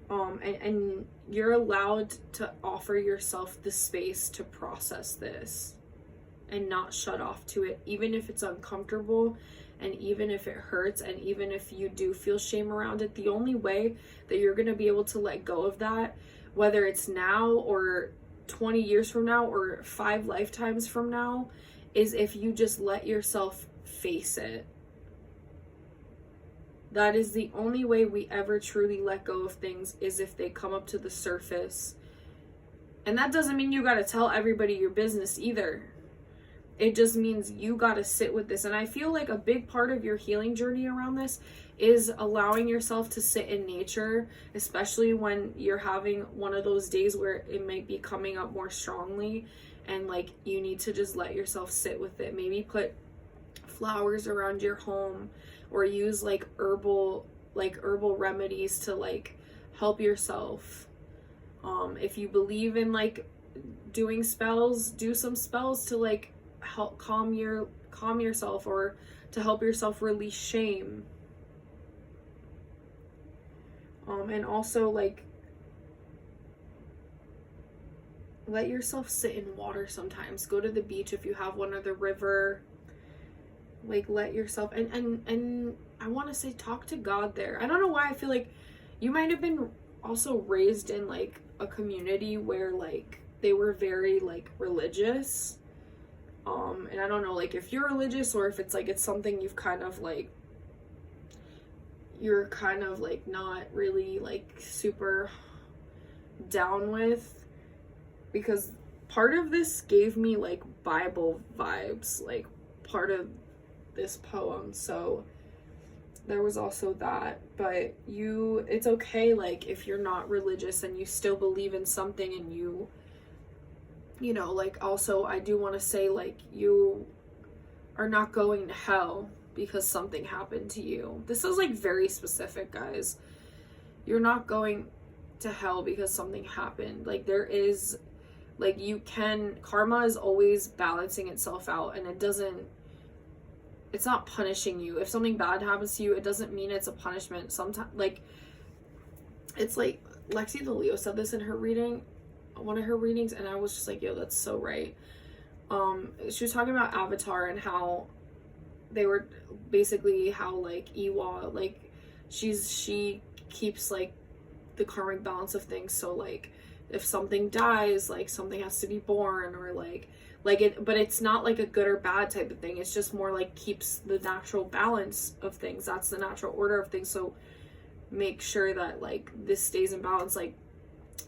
And you're allowed to offer yourself the space to process this and not shut off to it, even if it's uncomfortable, and even if it hurts, and even if you do feel shame around it. The only way that you're going to be able to let go of that, whether it's now or 20 years from now or 5 lifetimes from now, is if you just let yourself face it. That is the only way we ever truly let go of things, is if they come up to the surface. And that doesn't mean you got to tell everybody your business either. It just means you got to sit with this. And I feel like a big part of your healing journey around this is allowing yourself to sit in nature, especially when you're having one of those days where it might be coming up more strongly, and like you need to just let yourself sit with it. Maybe put flowers around your home, or use like herbal remedies to like help yourself. If you believe in like doing spells, do some spells to like help calm yourself, or to help yourself release shame. And also like let yourself sit in water sometimes. Go to the beach if you have one, or the river. Like let yourself, and I want to say talk to God there. I don't know why I feel like you might have been also raised in like a community where like they were very like religious. And I don't know like if you're religious, or if it's like it's something you've kind of like, you're kind of like not really like super down with, because part of this gave me like Bible vibes, like part of this poem. So there was also that. But it's okay like if you're not religious and you still believe in something, and you know, like also I do want to say like you are not going to hell because something happened to you. This is like very specific, guys. You're not going to hell because something happened. Like there is like karma is always balancing itself out, and it's not punishing you. If something bad happens to you, it doesn't mean it's a punishment. Sometimes, like, it's like, Lexi the Leo said this in her reading, one of her readings, and I was just like, yo, that's so right. She was talking about Avatar, and how they were, basically, how, like, Iwa, like, she keeps, like, the karmic balance of things, so, like, if something dies, like, something has to be born, or, like it, but it's not like a good or bad type of thing. It's just more like keeps the natural balance of things. That's the natural order of things. So make sure that like this stays in balance, like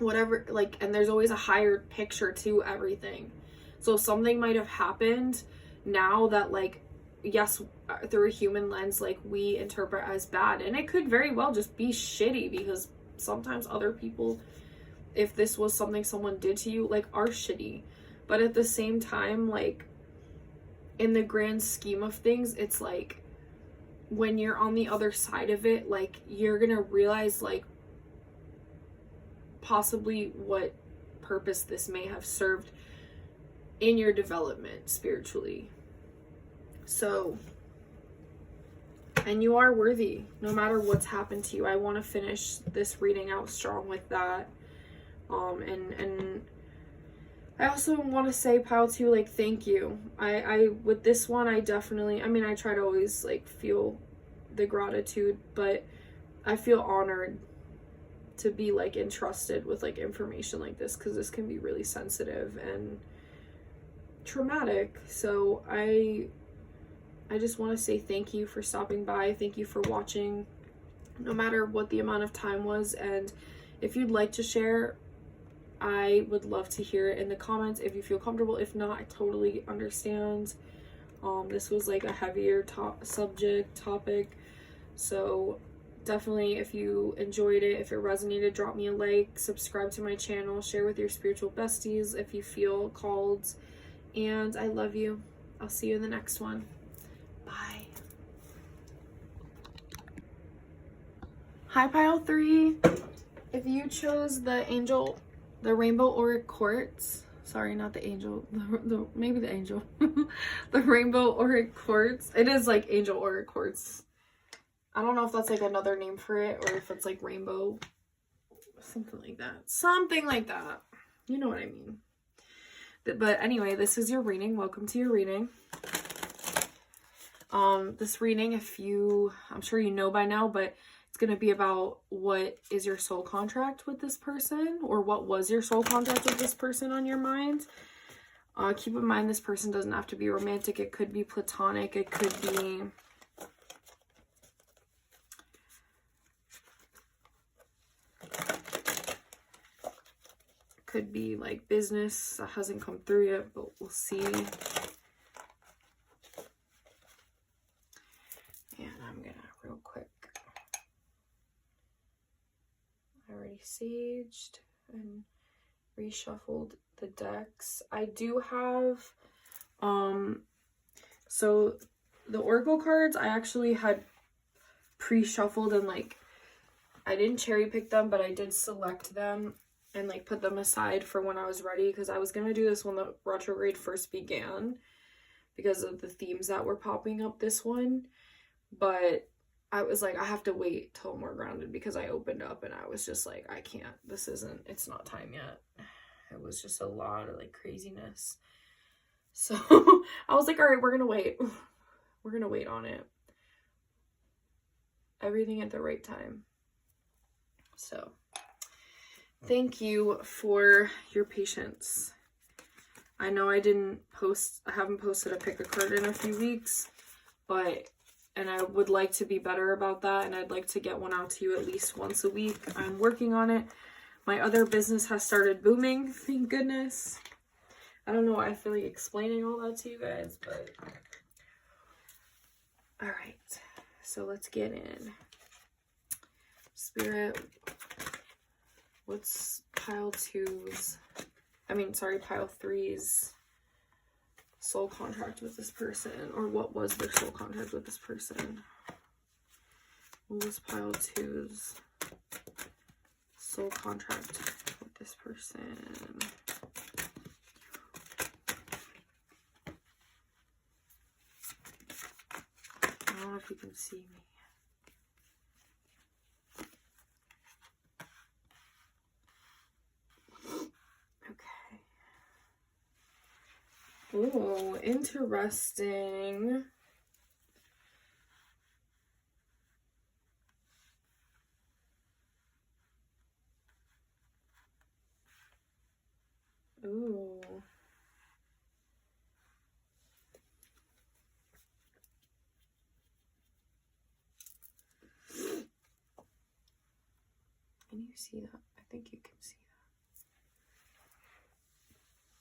whatever, like, and there's always a higher picture to everything. So something might have happened now that like, yes, through a human lens, like we interpret as bad, and it could very well just be shitty, because sometimes other people, if this was something someone did to you, like are shitty. But at the same time, like, in the grand scheme of things, it's like, when you're on the other side of it, like, you're gonna realize, like, possibly what purpose this may have served in your development spiritually. So, and you are worthy, no matter what's happened to you. I want to finish this reading out strong with that. And I also want to say, pile 2, like, thank you. I with this one, I definitely, I mean, I try to always, like, feel the gratitude, but I feel honored to be, like, entrusted with, like, information like this, because this can be really sensitive and traumatic. So I just want to say thank you for stopping by. Thank you for watching, no matter what the amount of time was. And if you'd like to share, I would love to hear it in the comments if you feel comfortable. If not, I totally understand. This was like a heavier topic. So definitely, if you enjoyed it, if it resonated, drop me a like, subscribe to my channel, share with your spiritual besties if you feel called. And I love you. I'll see you in the next one. Bye. Hi, pile 3. If you chose the Rainbow Auric Quartz, sorry, not the angel, maybe the angel, the Rainbow Auric Quartz. It is like Angel Auric Quartz. I don't know if that's like another name for it, or if it's like rainbow, something like that. You know what I mean. But anyway, this is your reading. Welcome to your reading. This reading, I'm sure you know by now, but it's going to be about what is your soul contract with this person, or what was your soul contract with this person on your mind. Keep in mind, this person doesn't have to be romantic. It could be platonic. It could be like business that hasn't come through yet, but we'll see. And I'm gonna real quick. I already saged and reshuffled the decks. I do have so the oracle cards I actually had pre-shuffled, and like I didn't cherry pick them, but I did select them and like put them aside for when I was ready, because I was gonna do this when the retrograde first began because of the themes that were popping up this one. But I was like, I have to wait till I'm more grounded, because I opened up and I was just like, I can't, it's not time yet. It was just a lot of like craziness. So I was like, all right, we're gonna wait. We're gonna wait on it. Everything at the right time. So thank you for your patience. I know I haven't posted a pick a card in a few weeks, and I would like to be better about that, and I'd like to get one out to you at least once a week. I'm working on it. My other business has started booming, thank goodness. I don't know why I feel like explaining all that to you guys, but all right, so let's get in. Spirit, what's pile 3's soul contract with this person, or what was their soul contract with this person? What was pile 2's soul contract with this person? I don't know if you can see me. Oh, interesting. Ooh. Can you see that? I think you can see that.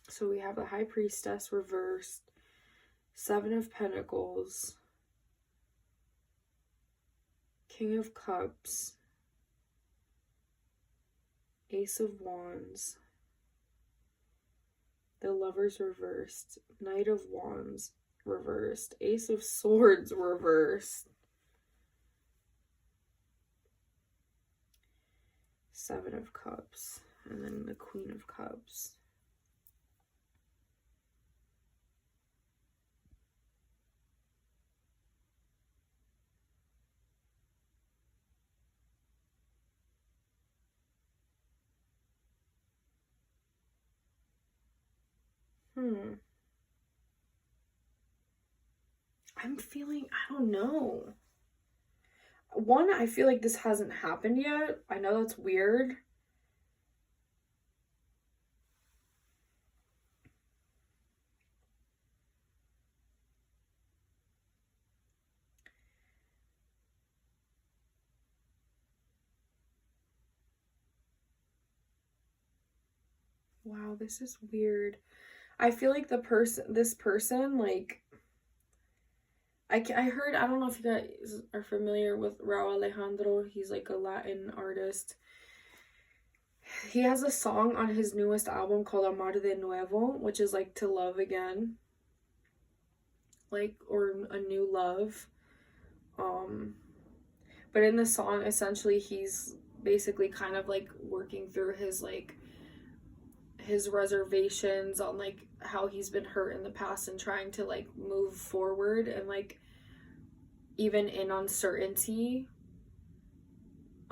So we have the High Priestess reversed, 7 of Pentacles, King of Cups, Ace of Wands, the Lovers reversed, Knight of Wands reversed, Ace of Swords reversed, 7 of Cups, and then the Queen of Cups. I don't know. One, I feel like this hasn't happened yet. I know that's weird. Wow, this is weird. I feel like this person, like, I heard, I don't know if you guys are familiar with Rauw Alejandro. He's like a Latin artist. He has a song on his newest album called Amar de Nuevo, which is like to love again. Like, or a new love. But in the song, essentially, he's basically kind of like working through his reservations on like how he's been hurt in the past and trying to like move forward, and like even in uncertainty,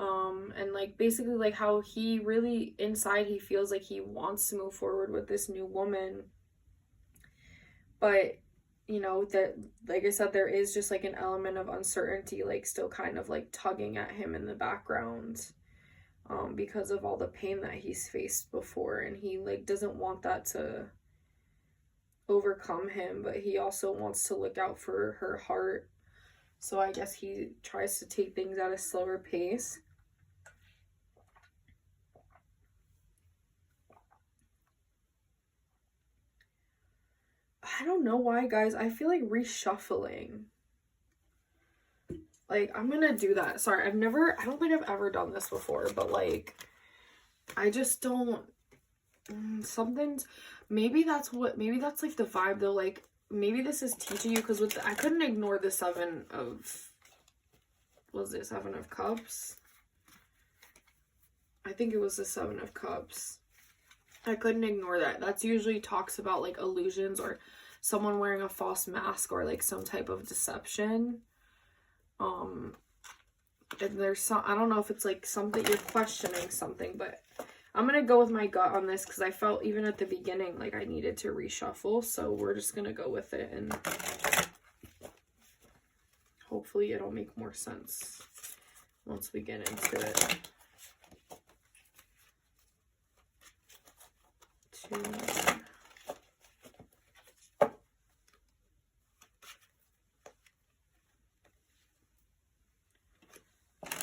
and like basically like how he really inside he feels like he wants to move forward with this new woman, But, you know, that, like I said, there is just like an element of uncertainty, like still kind of like tugging at him in the background, because of all the pain that he's faced before, and he like doesn't want that to overcome him, but he also wants to look out for her heart. So I guess he tries to take things at a slower pace. I don't know why, guys. I feel like reshuffling. Like, I'm gonna do that. Sorry, I don't think I've ever done this before, but like, I just don't, something's, maybe that's like the vibe though. Like, maybe this is teaching you, because I couldn't ignore the Seven of Cups? I think it was the Seven of Cups. I couldn't ignore that. That's usually talks about like illusions or someone wearing a false mask or like some type of deception. And there's some, I don't know if it's like something, you're questioning something, but I'm gonna go with my gut on this because I felt even at the beginning like I needed to reshuffle. So we're just gonna go with it, and hopefully it'll make more sense once we get into it.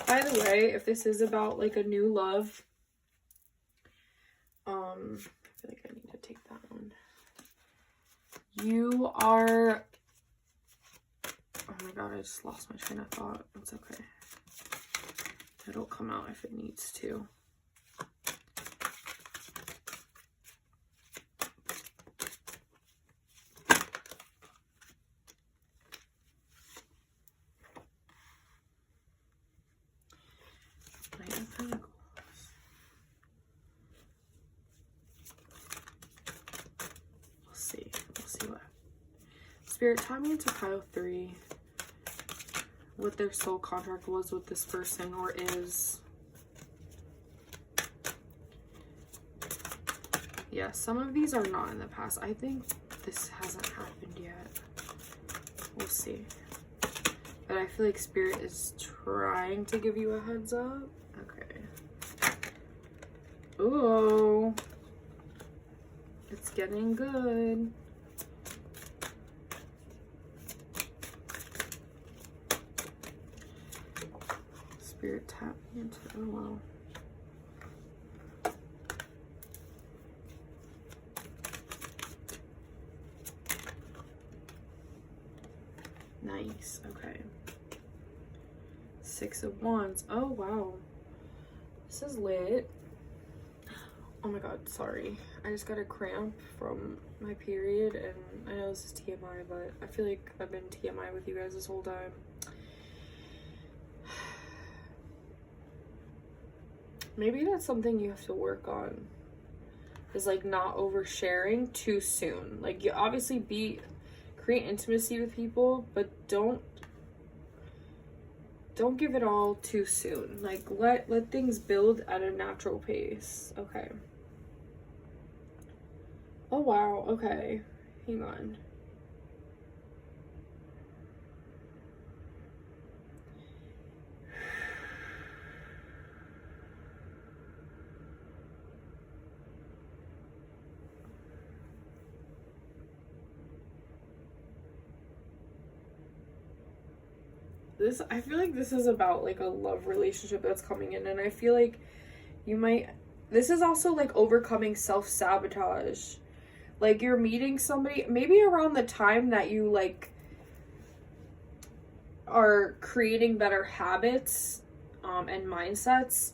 By the way, if this is about like a new love, I feel like I need to take that one. You are, oh my god, I just lost my train of thought. It's okay. It'll come out if it needs to. Spirit, tie me into pile 3. What their soul contract was with this person or is. Yeah, some of these are not in the past. I think this hasn't happened yet. We'll see. But I feel like Spirit is trying to give you a heads up. Okay. Ooh. It's getting good. Spirit tap me into, oh wow. Nice, okay. 6 of Wands, oh wow. This is lit. Oh my god, sorry. I just got a cramp from my period, and I know this is TMI, but I feel like I've been TMI with you guys this whole time. Maybe that's something you have to work on, is like not oversharing too soon. Like, you obviously create intimacy with people, but don't give it all too soon. Like, let things build at a natural pace. Okay. Oh wow, okay. Hang on. I feel like this is about like a love relationship that's coming in, and I feel like this is also like overcoming self-sabotage. Like, you're meeting somebody maybe around the time that you like are creating better habits and mindsets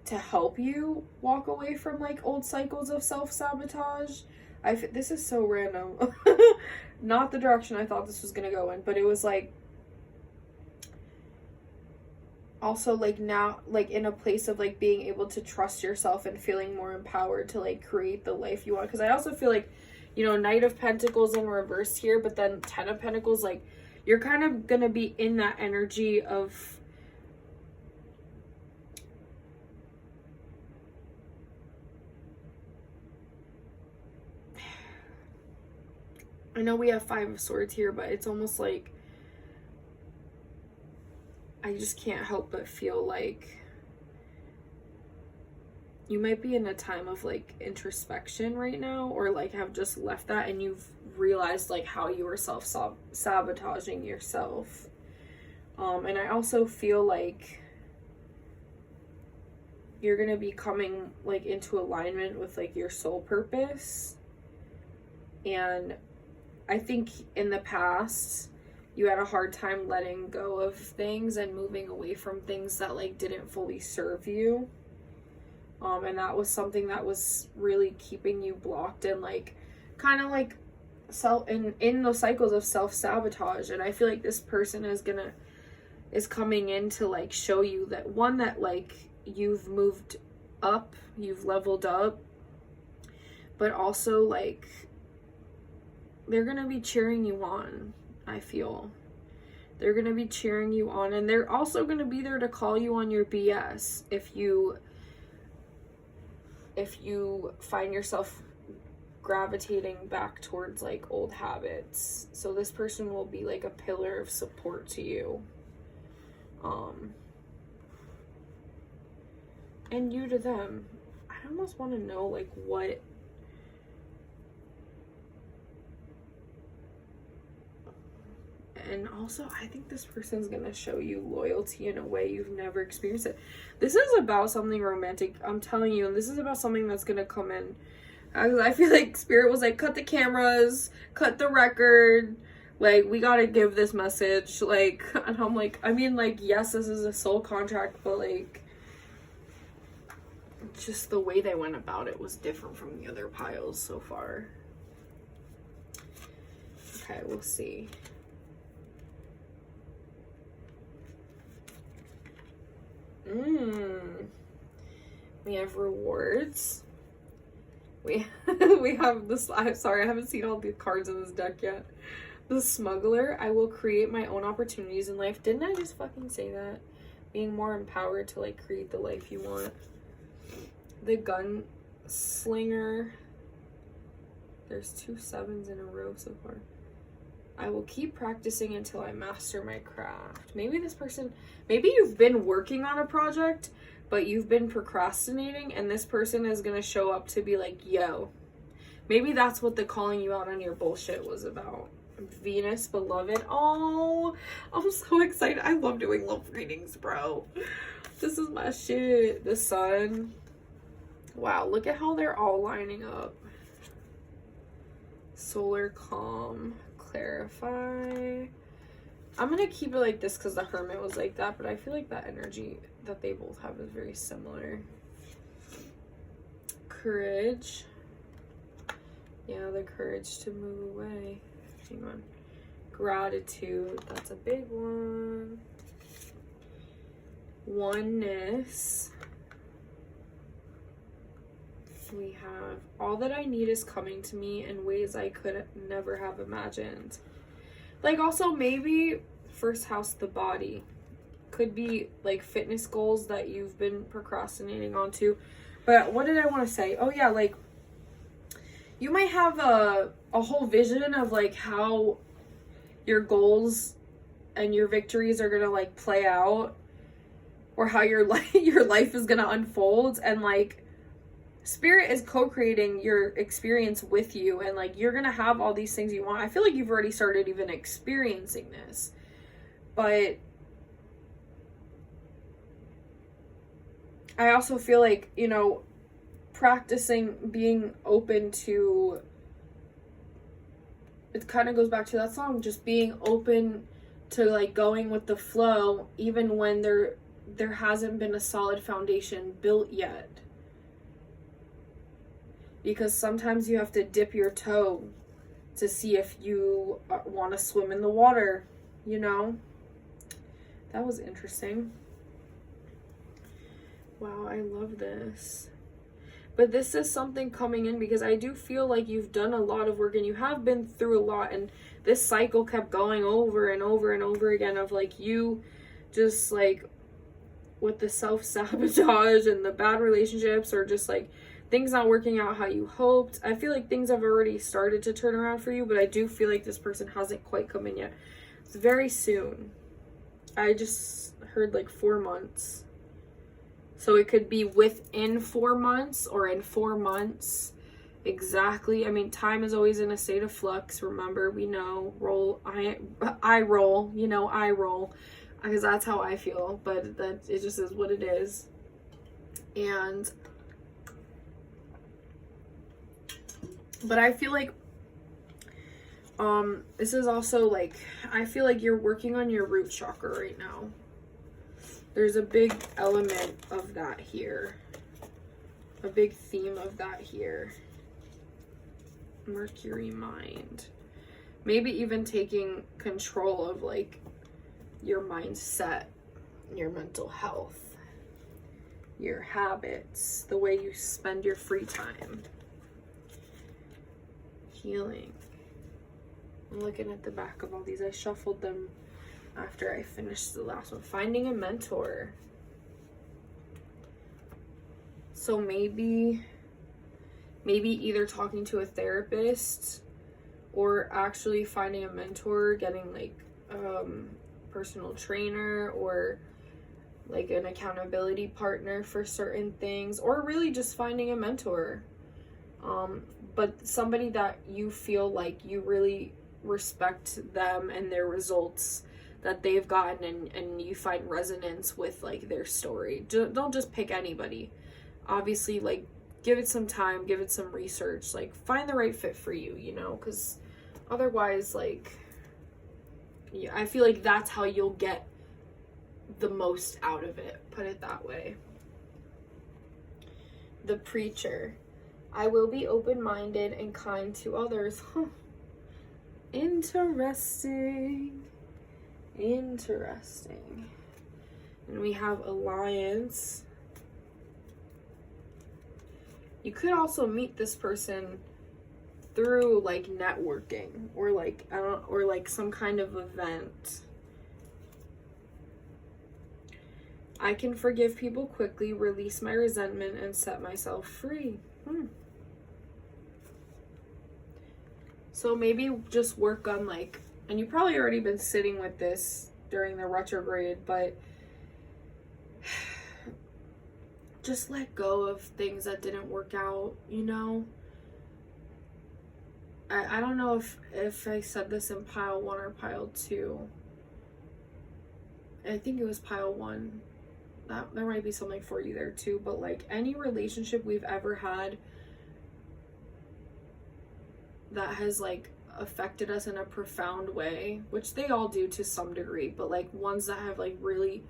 to help you walk away from like old cycles of self-sabotage. This is so random. Not the direction I thought this was gonna go in, but it was like also like now like in a place of like being able to trust yourself and feeling more empowered to like create the life you want. Because I also feel like, you know, Knight of Pentacles in reverse here, but then 10 of Pentacles, like you're kind of gonna be in that energy of I know we have 5 of Swords here, but it's almost like I just can't help but feel like you might be in a time of like introspection right now, or like have just left that and you've realized like how you were sabotaging yourself. And I also feel like you're gonna be coming like into alignment with like your soul purpose. And I think in the past you had a hard time letting go of things and moving away from things that like didn't fully serve you. And that was something that was really keeping you blocked and like kind of like in those cycles of self-sabotage. And I feel like this person is coming in to like show you that, one, that like you've moved up, you've leveled up, but also like they're gonna be cheering you on. I feel they're gonna be cheering you on, and they're also gonna be there to call you on your BS if you find yourself gravitating back towards like old habits. So this person will be like a pillar of support to you, and you to them. I almost want to know like what and also I think this person's gonna show you loyalty in a way you've never experienced it. This is about something romantic, I'm telling you, and this is about something that's gonna come in. I feel like Spirit was like, cut the cameras, cut the record, like we gotta give this message, like, and I'm like, I mean, like, yes, this is a soul contract, but like just the way they went about it was different from the other piles so far. Okay, we'll see. We have rewards. We have this. I'm sorry, I haven't seen all the cards in this deck yet. The Smuggler. I will create my own opportunities in life. Didn't I just fucking say that? Being more empowered to like create the life you want. The Gunslinger. There's 2 7s in a row so far. I will keep practicing until I master my craft. Maybe this person, maybe you've been working on a project, but you've been procrastinating, and this person is going to show up to be like, yo, maybe that's what the calling you out on your bullshit was about. Venus, beloved. Oh, I'm so excited. I love doing love readings, bro. This is my shit. The Sun. Wow, look at how they're all lining up. Solar Calm. Clarify. I'm gonna keep it like this because the Hermit was like that, but I feel like that energy that they both have is very similar. Courage. Yeah, the courage to move away. Hang on. Gratitude. That's a big one. Oneness. We have all that I need is coming to me in ways I could never have imagined. Like, also maybe first house, the body. Could be like fitness goals that you've been procrastinating onto. But what did I want to say? Oh yeah, like you might have a whole vision of like how your goals and your victories are gonna like play out, or how your life is gonna unfold, and like Spirit is co-creating your experience with you, and like you're gonna have all these things you want. I feel like you've already started even experiencing this, but I also feel like, you know, practicing being open to, it kind of goes back to that song, just being open to like going with the flow even when there hasn't been a solid foundation built yet. Because sometimes you have to dip your toe to see if you want to swim in the water, you know? That was interesting. Wow, I love this. But this is something coming in because I do feel like you've done a lot of work and you have been through a lot, and this cycle kept going over and over and over again of like you just like with the self-sabotage and the bad relationships, or just like things not working out how you hoped. I feel like things have already started to turn around for you, but I do feel like this person hasn't quite come in yet. It's very soon. I just heard like 4 months. So it could be within 4 months or in 4 months. Exactly. I mean, time is always in a state of flux. Remember, we know, I roll, you know, I roll, because that's how I feel, but that it just is what it is. And but I feel like this is also like, I feel like you're working on your root chakra right now. There's a big element of that here. A big theme of that here. Mercury mind. Maybe even taking control of like your mindset, your mental health, your habits, the way you spend your free time. Healing. I'm looking at the back of all these. I shuffled them after I finished the last one. Finding a mentor. So maybe either talking to a therapist or actually finding a mentor, getting like personal trainer or like an accountability partner for certain things, or really just finding a mentor. But somebody that you feel like you really respect them and their results that they've gotten, and you find resonance with like their story. Don't just pick anybody. Obviously, like, give it some time, give it some research, like find the right fit for you, you know, because otherwise, like, yeah, I feel like that's how you'll get the most out of it, put it that way. The preacher. I will be open-minded and kind to others. Huh. Interesting. Interesting. And we have alliance. You could also meet this person through like networking or like or like some kind of event. I can forgive people quickly, release my resentment, and set myself free. So maybe just work on like, and you've probably already been sitting with this during the retrograde, but just let go of things that didn't work out, you know? I don't know if I said this in pile 1 or pile 2. I think it was pile 1. There might be something for you there too, but like any relationship we've ever had that has like affected us in a profound way, which they all do to some degree, but like ones that have like really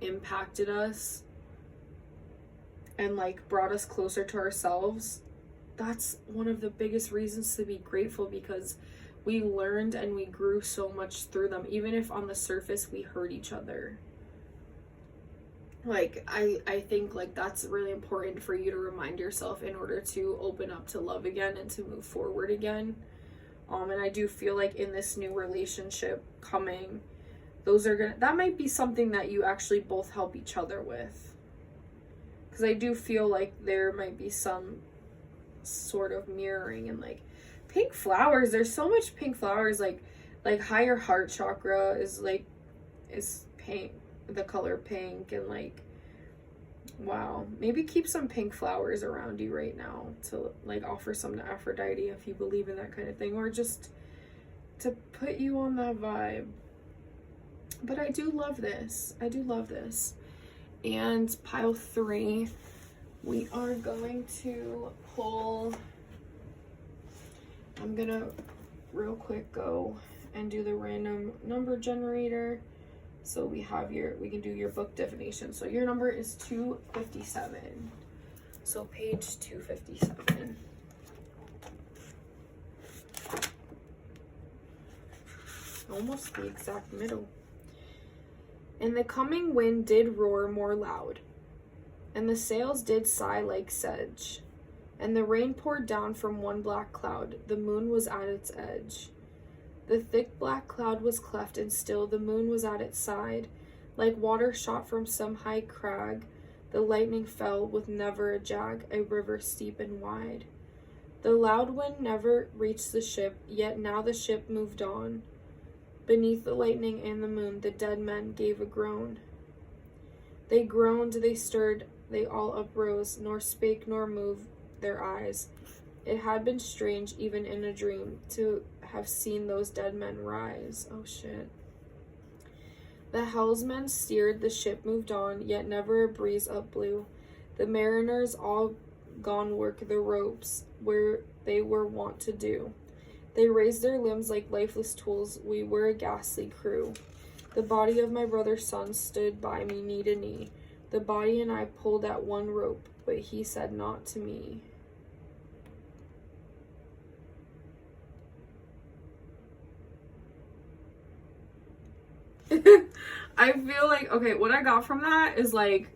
impacted us and like brought us closer to ourselves, that's one of the biggest reasons to be grateful, because we learned and we grew so much through them, even if on the surface we hurt each other. Like I think like that's really important for you to remind yourself in order to open up to love again and to move forward again. And I do feel like in this new relationship coming, that might be something that you actually both help each other with. Because I do feel like there might be some sort of mirroring, and like pink flowers, there's so much pink flowers, like higher heart chakra is pink, the color pink, and like, wow, maybe keep some pink flowers around you right now to like offer some to Aphrodite if you believe in that kind of thing, or just to put you on that vibe. But I do love this. And pile 3, we are going to pull, I'm gonna real quick go and do the random number generator. So we can do your book divination. So your number is 257. So page 257. Almost the exact middle. And the coming wind did roar more loud, and the sails did sigh like sedge, and the rain poured down from one black cloud. The moon was at its edge. The thick black cloud was cleft, and still the moon was at its side. Like water shot from some high crag, The lightning fell with never a jag, a river steep and wide. The loud wind never reached the ship, yet now the ship moved on. Beneath the lightning and the moon, the dead men gave a groan. They groaned, they stirred, they all uprose, nor spake nor moved their eyes. It had been strange, even in a dream, to have seen those dead men rise. Oh shit. The helmsman steered, the ship moved on, yet never a breeze up blew. The mariners all gone work the ropes, where they were wont to do. They raised their limbs like lifeless tools, we were a ghastly crew. The body of my brother's son stood by me knee to knee. The body and I pulled at one rope, but he said not to me. I feel like, okay, what I got from that is like,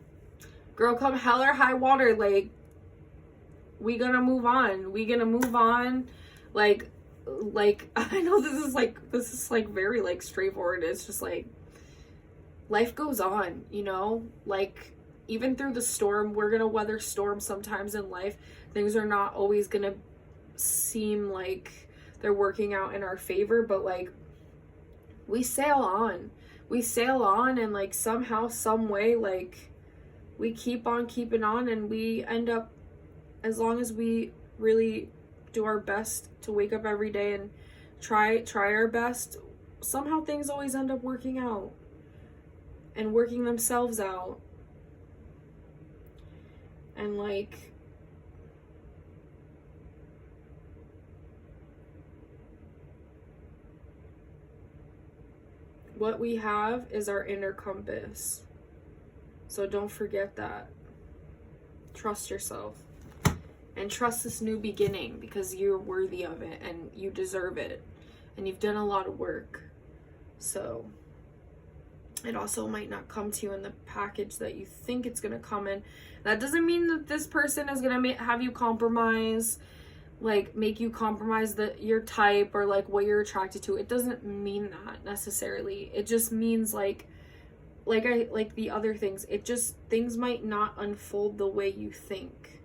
girl, come hell or high water, like, we gonna move on. We gonna move on. Like, I know this is like very like straightforward. It's just like, life goes on, you know? Like, even through the storm, we're gonna weather storms sometimes in life. Things are not always gonna seem like they're working out in our favor, but like, we sail on. We sail on, and like somehow, some way, like we keep on keeping on, and we end up, as long as we really do our best to wake up every day and try our best, somehow things always end up working out and working themselves out. And like, what we have is our inner compass. So don't forget that. Trust yourself. And trust this new beginning, because you're worthy of it and you deserve it. And you've done a lot of work. So it also might not come to you in the package that you think it's going to come in. That doesn't mean that this person is going to have you compromise, like make you compromise your type or like what you're attracted to. It doesn't mean that necessarily. It just means like the other things, things might not unfold the way you think.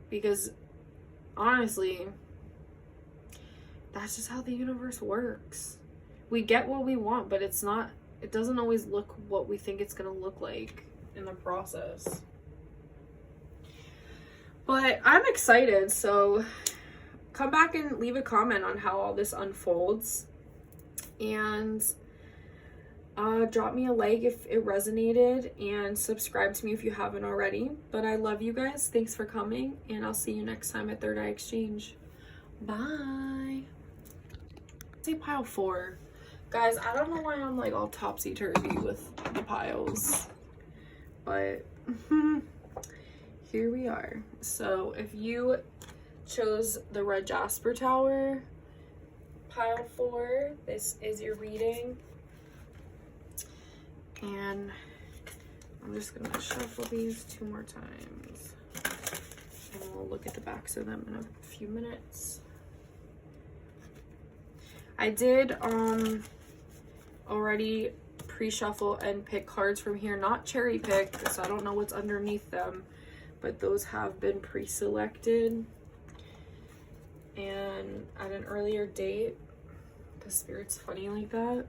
Because honestly, that's just how the universe works. We get what we want, but it doesn't always look what we think it's going to look like in the process. But I'm excited, so come back and leave a comment on how all this unfolds. And drop me a like if it resonated, and subscribe to me if you haven't already. But I love you guys. Thanks for coming, and I'll see you next time at Third Eye Exchange. Bye. Say pile 4. Guys, I don't know why I'm like all topsy-turvy with the piles, but here we are. So if you chose the red jasper tower, pile 4, this is your reading. And I'm just gonna shuffle these 2 more times, and we'll look at the backs of them in a few minutes. I did already pre-shuffle and pick cards from here, not cherry pick, so I don't know what's underneath them, but those have been pre-selected and at an earlier date, because Spirit's funny like that.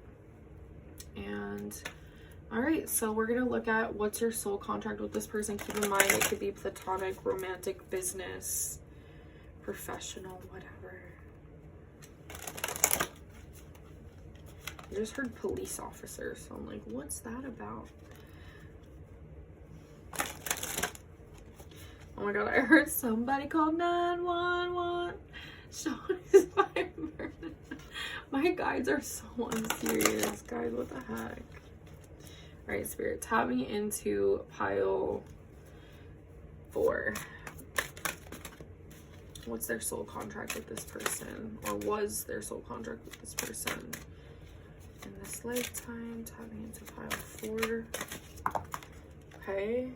And all right, so we're gonna look at what's your soul contract with this person. Keep in mind, it could be platonic, romantic, business, professional, whatever. I just heard police officer, so I'm like, what's that about? Oh my god, I heard somebody call 911. Sean is by Burnin. My guides are so unserious, guys. What the heck? Alright, Spirit, tap me into pile 4. What's their soul contract with this person? Or was their soul contract with this person in this lifetime? Tapping into pile 4. Okay.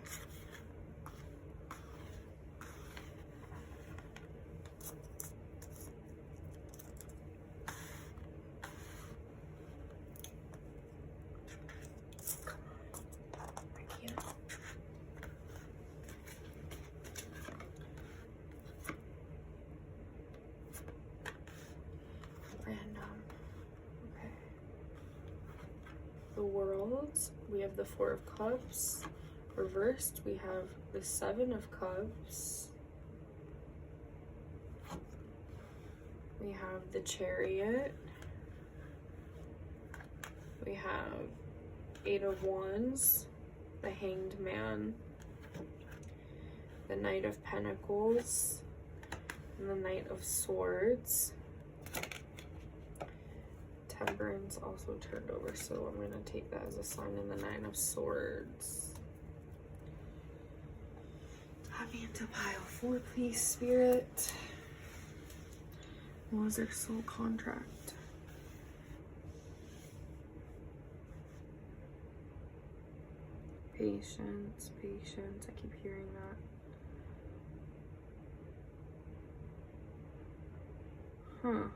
the World. We have the Four of Cups. Reversed, we have the Seven of Cups. We have the Chariot. We have Eight of Wands, the Hanged Man, the Knight of Pentacles, and the Knight of Swords. Temperance also turned over, so I'm going to take that as a sign in the Nine of Swords. Have me into pile 4, please, Spirit. What was their soul contract? Patience, patience. I keep hearing that. Huh.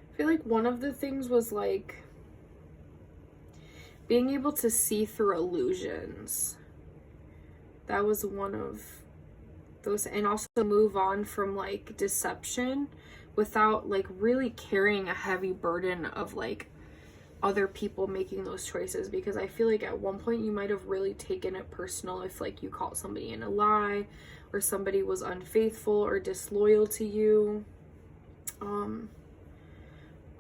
I feel like one of the things was like being able to see through illusions. That was one of those, and also move on from like deception without like really carrying a heavy burden of like other people making those choices, because I feel like at one point you might have really taken it personal if like you caught somebody in a lie or somebody was unfaithful or disloyal to you.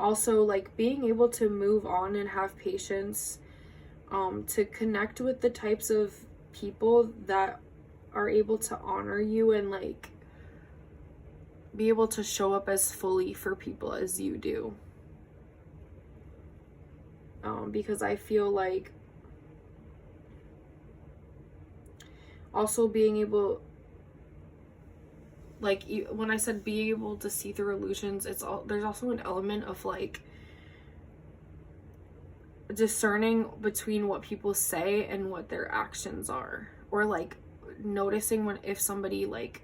Also, like being able to move on and have patience, to connect with the types of people that are able to honor you and like be able to show up as fully for people as you do. Because I feel like also being able, like when I said being able to see through illusions, there's also an element of like discerning between what people say and what their actions are, or like noticing if somebody like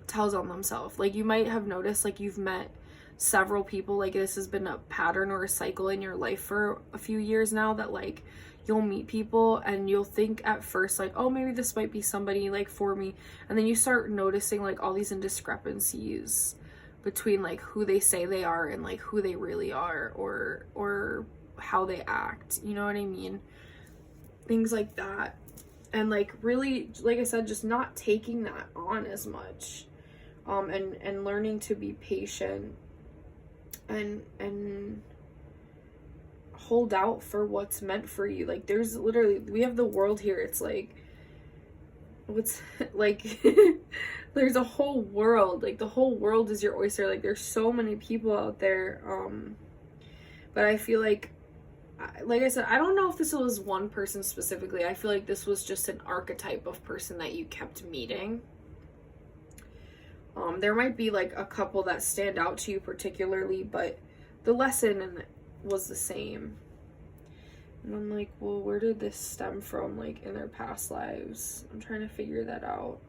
tells on themselves. Like you might have noticed, like you've met several people, like this has been a pattern or a cycle in your life for a few years now, that like you'll meet people and you'll think at first like, oh, maybe this might be somebody like for me, and then you start noticing like all these indiscrepancies between like who they say they are and like who they really are, or how they act, you know what I mean? Things like that. And like really, like I said, just not taking that on as much, and learning to be patient and hold out for what's meant for you. Like there's literally, we have the world here. It's like, what's like there's a whole world, like the whole world is your oyster. Like there's so many people out there, but I feel like I said, I don't know if this was one person specifically. I feel like this was just an archetype of person that you kept meeting. There might be like a couple that stand out to you particularly, but the lesson was the same. And I'm like, well, where did this stem from, like in their past lives? I'm trying to figure that out.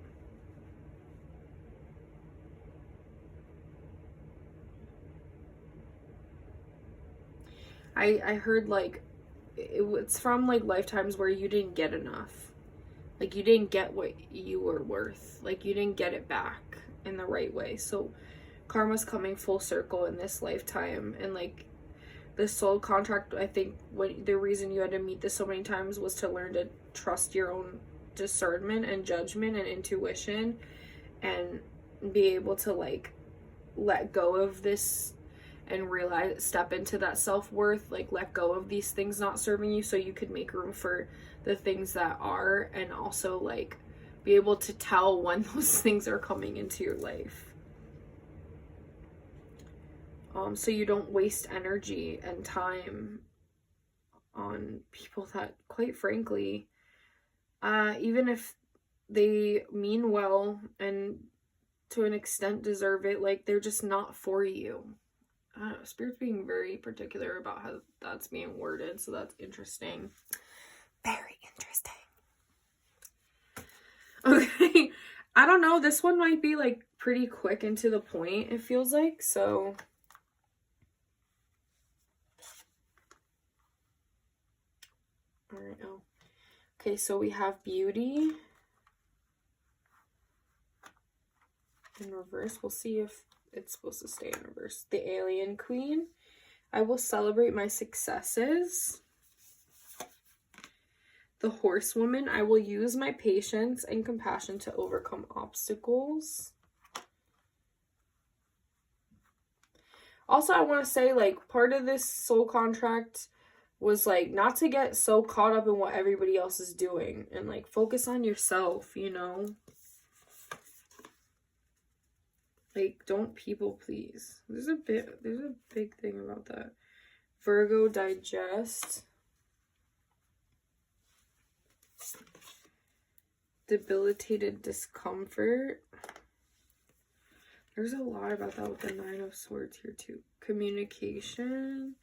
I heard like it's from like lifetimes where you didn't get enough. Like you didn't get what you were worth. Like you didn't get it back in the right way. So karma's coming full circle in this lifetime. And like the soul contract, I think the reason you had to meet this so many times was to learn to trust your own discernment and judgment and intuition, and be able to like let go of this and realize, step into that self-worth, like let go of these things not serving you so you could make room for the things that are, and also like be able to tell when those things are coming into your life. So you don't waste energy and time on people that, quite frankly, even if they mean well and to an extent deserve it, like they're just not for you. I don't know, Spirit's being very particular about how that's being worded, so that's interesting. Very interesting. Okay, I don't know. This one might be like pretty quick and to the point, it feels like. So all right. Oh, okay. So we have beauty in reverse. We'll see if it's supposed to stay in reverse. The alien queen. I will celebrate my successes. The horsewoman. I will use my patience and compassion to overcome obstacles. Also, I want to say, like, part of this soul contract was, like, not to get so caught up in what everybody else is doing. And, like, focus on yourself, you know? Like, don't people please. There's a big thing about that. Virgo, digest. Debilitated discomfort. There's a lot about that with the Nine of Swords here too. Communication.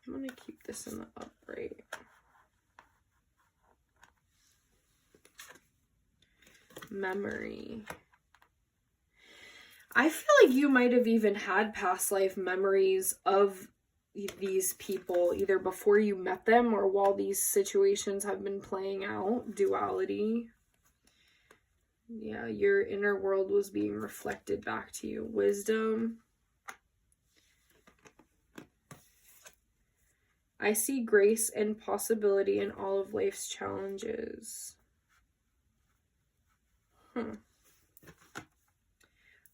I'm going to keep this in the upright. Memory. I feel like you might have even had past life memories of these people, either before you met them or while these situations have been playing out. Duality. Yeah, your inner world was being reflected back to you. Wisdom. I see grace and possibility in all of life's challenges.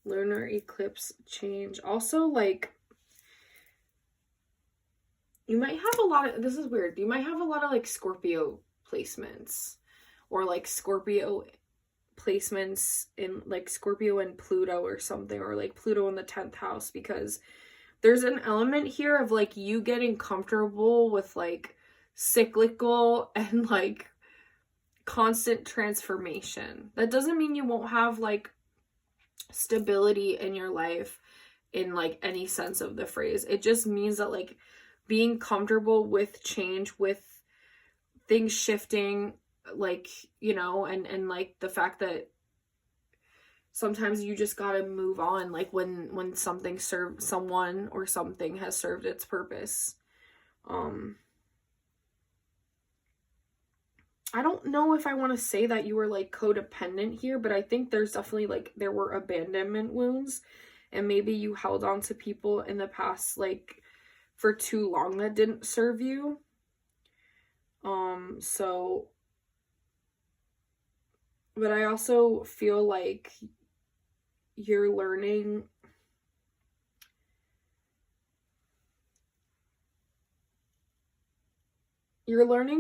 Lunar eclipse change. Also, like, you might have a lot of, this is weird, you might have a lot of, like, Scorpio placements. Or, like, Scorpio placements in, like, Scorpio and Pluto or something. Or, like, Pluto in the 10th house. Because there's an element here of, like, you getting comfortable with, like, cyclical and, like, constant transformation. That doesn't mean you won't have, like, stability in your life in, like, any sense of the phrase. It just means that, like, being comfortable with change, with things shifting, like, you know, and like the fact that sometimes you just gotta move on, like when something served, someone or something has served its purpose. I don't know if I want to say that you were, like, codependent here, but I think there's definitely, like, there were abandonment wounds, and maybe you held on to people in the past, like, for too long that didn't serve you. So, but I also feel like you're learning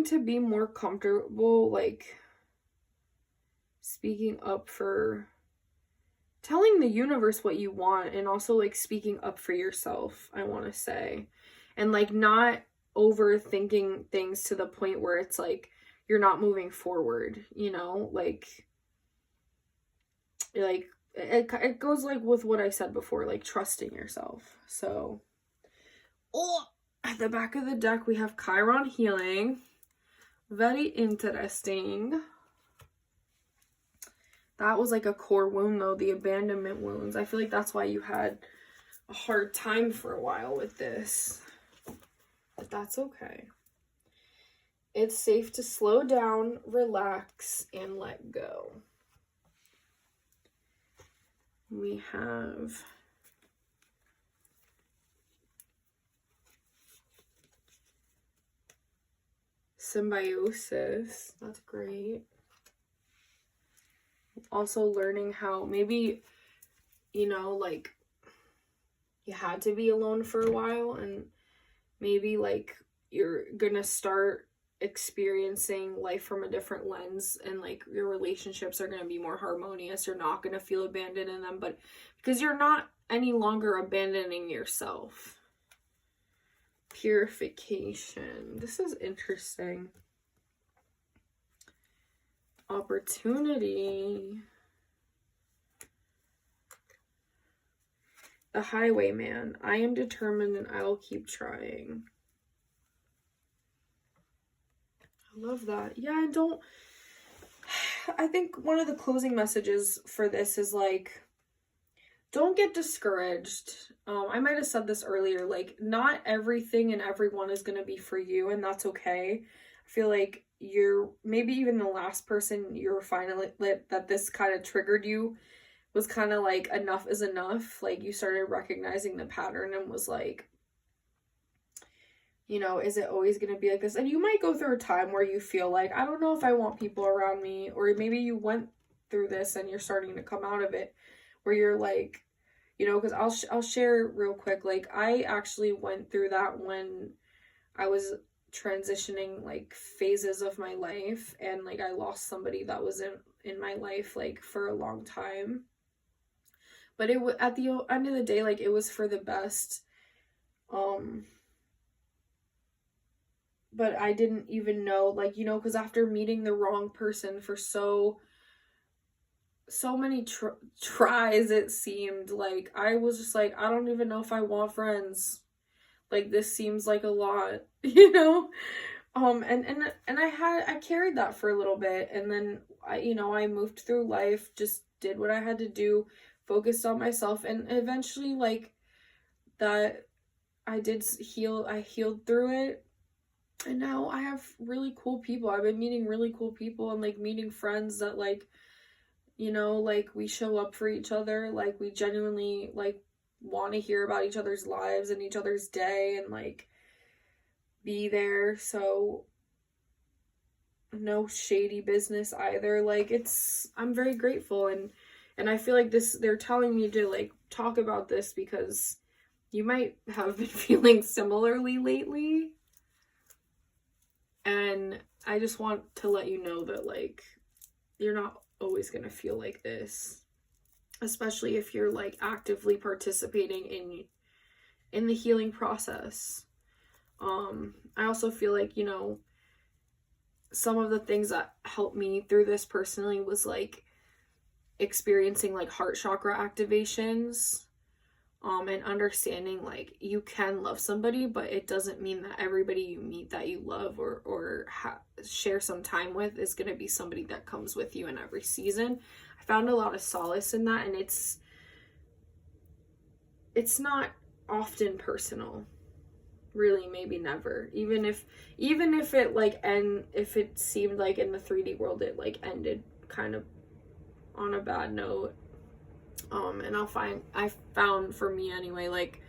to be more comfortable, like, speaking up for, telling the universe what you want, and also, like, speaking up for yourself, I want to say. And, like, not overthinking things to the point where it's, like, you're not moving forward, you know? Like it goes, like, with what I said before, like, trusting yourself. So, at the back of the deck, we have Chiron healing. Very interesting. That was, like, a core wound, though, the abandonment wounds. I feel like that's why you had a hard time for a while with this. But that's okay. It's safe to slow down, relax, and let go. We have symbiosis. That's great. Also learning how maybe, you know, like, you had to be alone for a while, and maybe, like, you're gonna start experiencing life from a different lens, and, like, your relationships are gonna be more harmonious. You're not gonna feel abandoned in them, but because you're not any longer abandoning yourself. Purification. This is interesting. Opportunity. The highwayman. I am determined and I will keep trying. I love that. Yeah, and don't... I think one of the closing messages for this is like, don't get discouraged. I might have said this earlier, like, not everything and everyone is going to be for you, and that's okay. I feel like you're, maybe even the last person you're finally, that this kind of triggered you, was kind of like, enough is enough. Like, you started recognizing the pattern and was like, you know, is it always going to be like this? And you might go through a time where you feel like, I don't know if I want people around me, or maybe you went through this and you're starting to come out of it, where you're like, you know, because I'll share real quick, like, I actually went through that when I was transitioning, like, phases of my life, and, like, I lost somebody that was in my life, like, for a long time, but at the end of the day, like, it was for the best, but I didn't even know, like, you know, because after meeting the wrong person for so many tries, it seemed like, I was just like, I don't even know if I want friends. Like, this seems like a lot, you know? And I carried that for a little bit, and then I moved through life, just did what I had to do, focused on myself, and eventually, like, that I healed through it. And now I have really cool people. I've been meeting really cool people, and, like, meeting friends that, like, you know, like, we show up for each other, like, we genuinely, like, want to hear about each other's lives and each other's day, and, like, be there. So no shady business either. Like, I'm very grateful, and I feel like they're telling me to, like, talk about this because you might have been feeling similarly lately, and I just want to let you know that, like, you're not always gonna feel like this, especially if you're, like, actively participating in the healing process. I also feel like, you know, some of the things that helped me through this personally was, like, experiencing, like, heart chakra activations, and understanding, like, you can love somebody, but it doesn't mean that everybody you meet that you love or share some time with is going to be somebody that comes with you in every season. I found a lot of solace in that, and it's not often personal, really, maybe never, even if it, like, if it seemed like in the 3D world it, like, ended kind of on a bad note. And I found, for me anyway, like,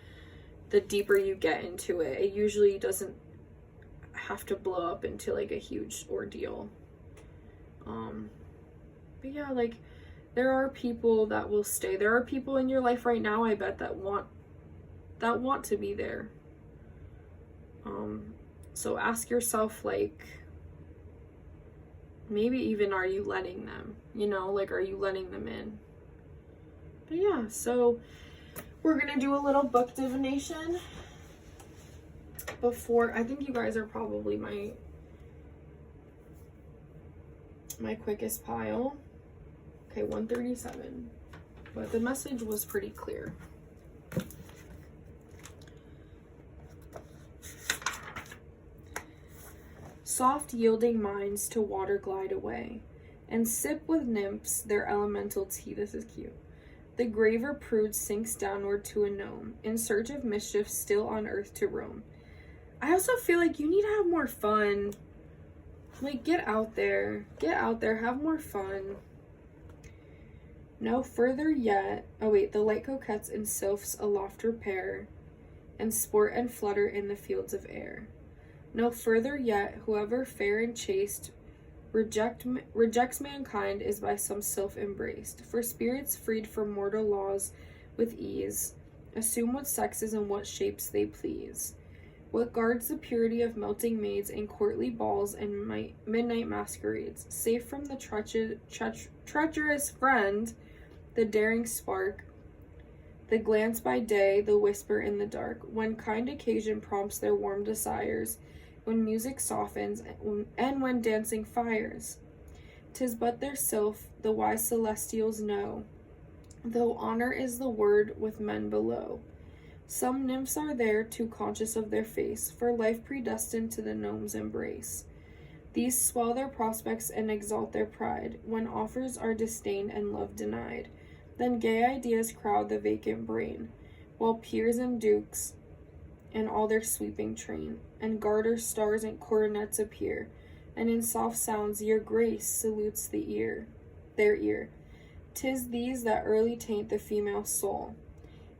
the deeper you get into it, it usually doesn't have to blow up into, like, a huge ordeal. But yeah, like, there are people that will stay. There are people in your life right now, I bet, that want to be there. So ask yourself, like, maybe even, are you letting them, you know, like, are you letting them in? But yeah, so we're gonna do a little book divination before. I think you guys are probably my quickest pile. Okay, 137, but the message was pretty clear. Soft yielding minds to water glide away, and sip with nymphs their elemental tea. This is cute. The graver prude sinks downward to a gnome, in search of mischief still on earth to roam. I also feel like you need to have more fun. Like, get out there, have more fun. No further yet. Oh wait, the light coquettes and sylphs aloft repair, and sport and flutter in the fields of air. No further yet, whoever fair and chaste rejects mankind is by some sylph embraced. For spirits freed from mortal laws with ease assume what sexes and what shapes they please. What guards the purity of melting maids in courtly balls and midnight masquerades, safe from the treacherous friend, the daring spark, the glance by day, the whisper in the dark, when kind occasion prompts their warm desires, when music softens, and when dancing fires. 'Tis but their sylph, the wise celestials know, though honor is the word with men below. Some nymphs are there, too conscious of their face, for life predestined to the gnome's embrace. These swell their prospects and exalt their pride, when offers are disdained and love denied. Then gay ideas crowd the vacant brain, while peers and dukes and all their sweeping train, and garters, stars, and coronets appear, and in soft sounds your grace salutes their ear. 'Tis these that early taint the female soul,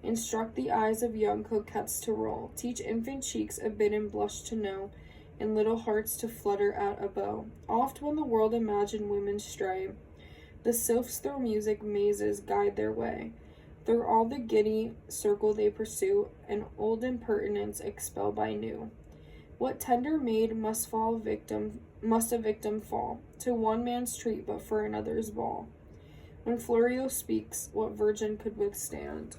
instruct the eyes of young coquettes to roll, teach infant cheeks a bidden blush to know, and little hearts to flutter at a bow. Oft when the world imagine women stray, the sylphs through music mazes guide their way. Through all the giddy circle they pursue, and old impertinence expel by new. What tender maid must a victim fall, to one man's treat but for another's ball? When Florio speaks, what virgin could withstand?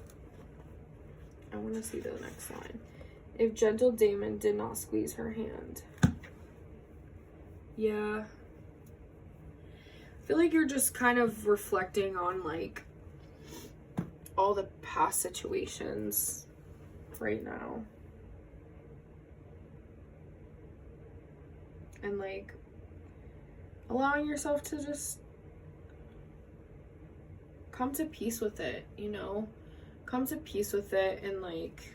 I want to see the next line. If gentle Damon did not squeeze her hand. Yeah. I feel like you're just kind of reflecting on, like, all the past situations right now. And, like, allowing yourself to just come to peace with it, you know? Come to peace with it and, like,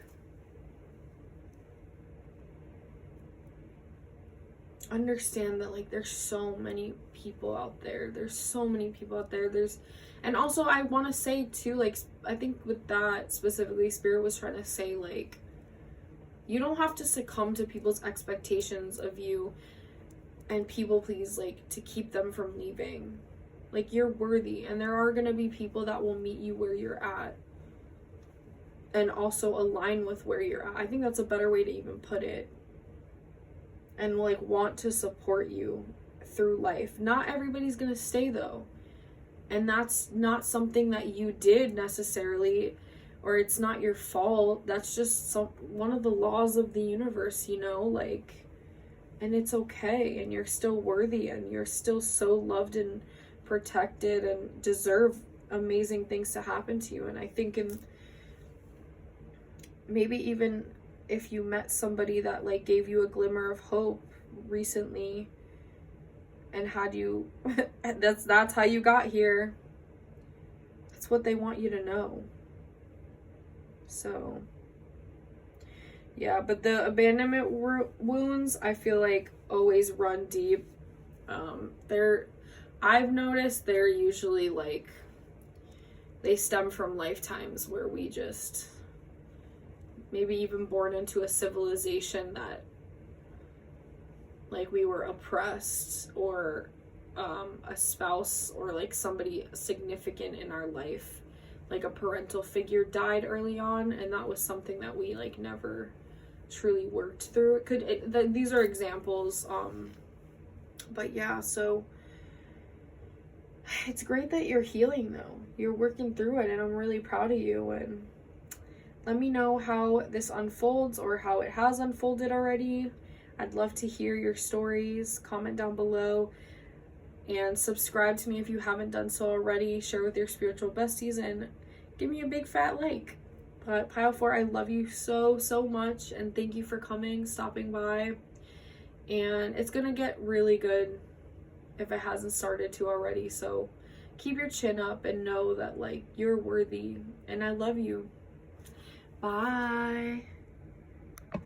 understand that, like, there's so many people out there. And also I want to say too, like, I think with that specifically, Spirit was trying to say, like, you don't have to succumb to people's expectations of you and people please, like, to keep them from leaving. Like, you're worthy, and there are gonna be people that will meet you where you're at and also align with where you're at. I think that's a better way to even put it. And, like, want to support you through life. Not everybody's gonna stay, though. And that's not something that you did necessarily, or it's not your fault. That's just one of the laws of the universe, you know? Like, and it's okay, and you're still worthy, and you're still so loved and protected and deserve amazing things to happen to you. And I think maybe even if you met somebody that, like, gave you a glimmer of hope recently and had you that's how you got here, that's what they want you to know. So yeah, but the abandonment wounds, I feel like, always run deep. I've noticed they're usually, like, they stem from lifetimes where we just maybe even born into a civilization that, like, we were oppressed, or a spouse or, like, somebody significant in our life, like a parental figure, died early on, and that was something that we, like, never truly worked through. These are examples, but yeah, so it's great that you're healing, though. You're working through it, and I'm really proud of you. And let me know how this unfolds, or how it has unfolded already. I'd love to hear your stories. Comment down below, and subscribe to me if you haven't done so already. Share with your spiritual besties, and give me a big fat like. But Pile 4, I love you so, so much, and thank you for coming, stopping by. And it's gonna get really good if it hasn't started to already. So keep your chin up and know that, like, you're worthy, and I love you. Bye.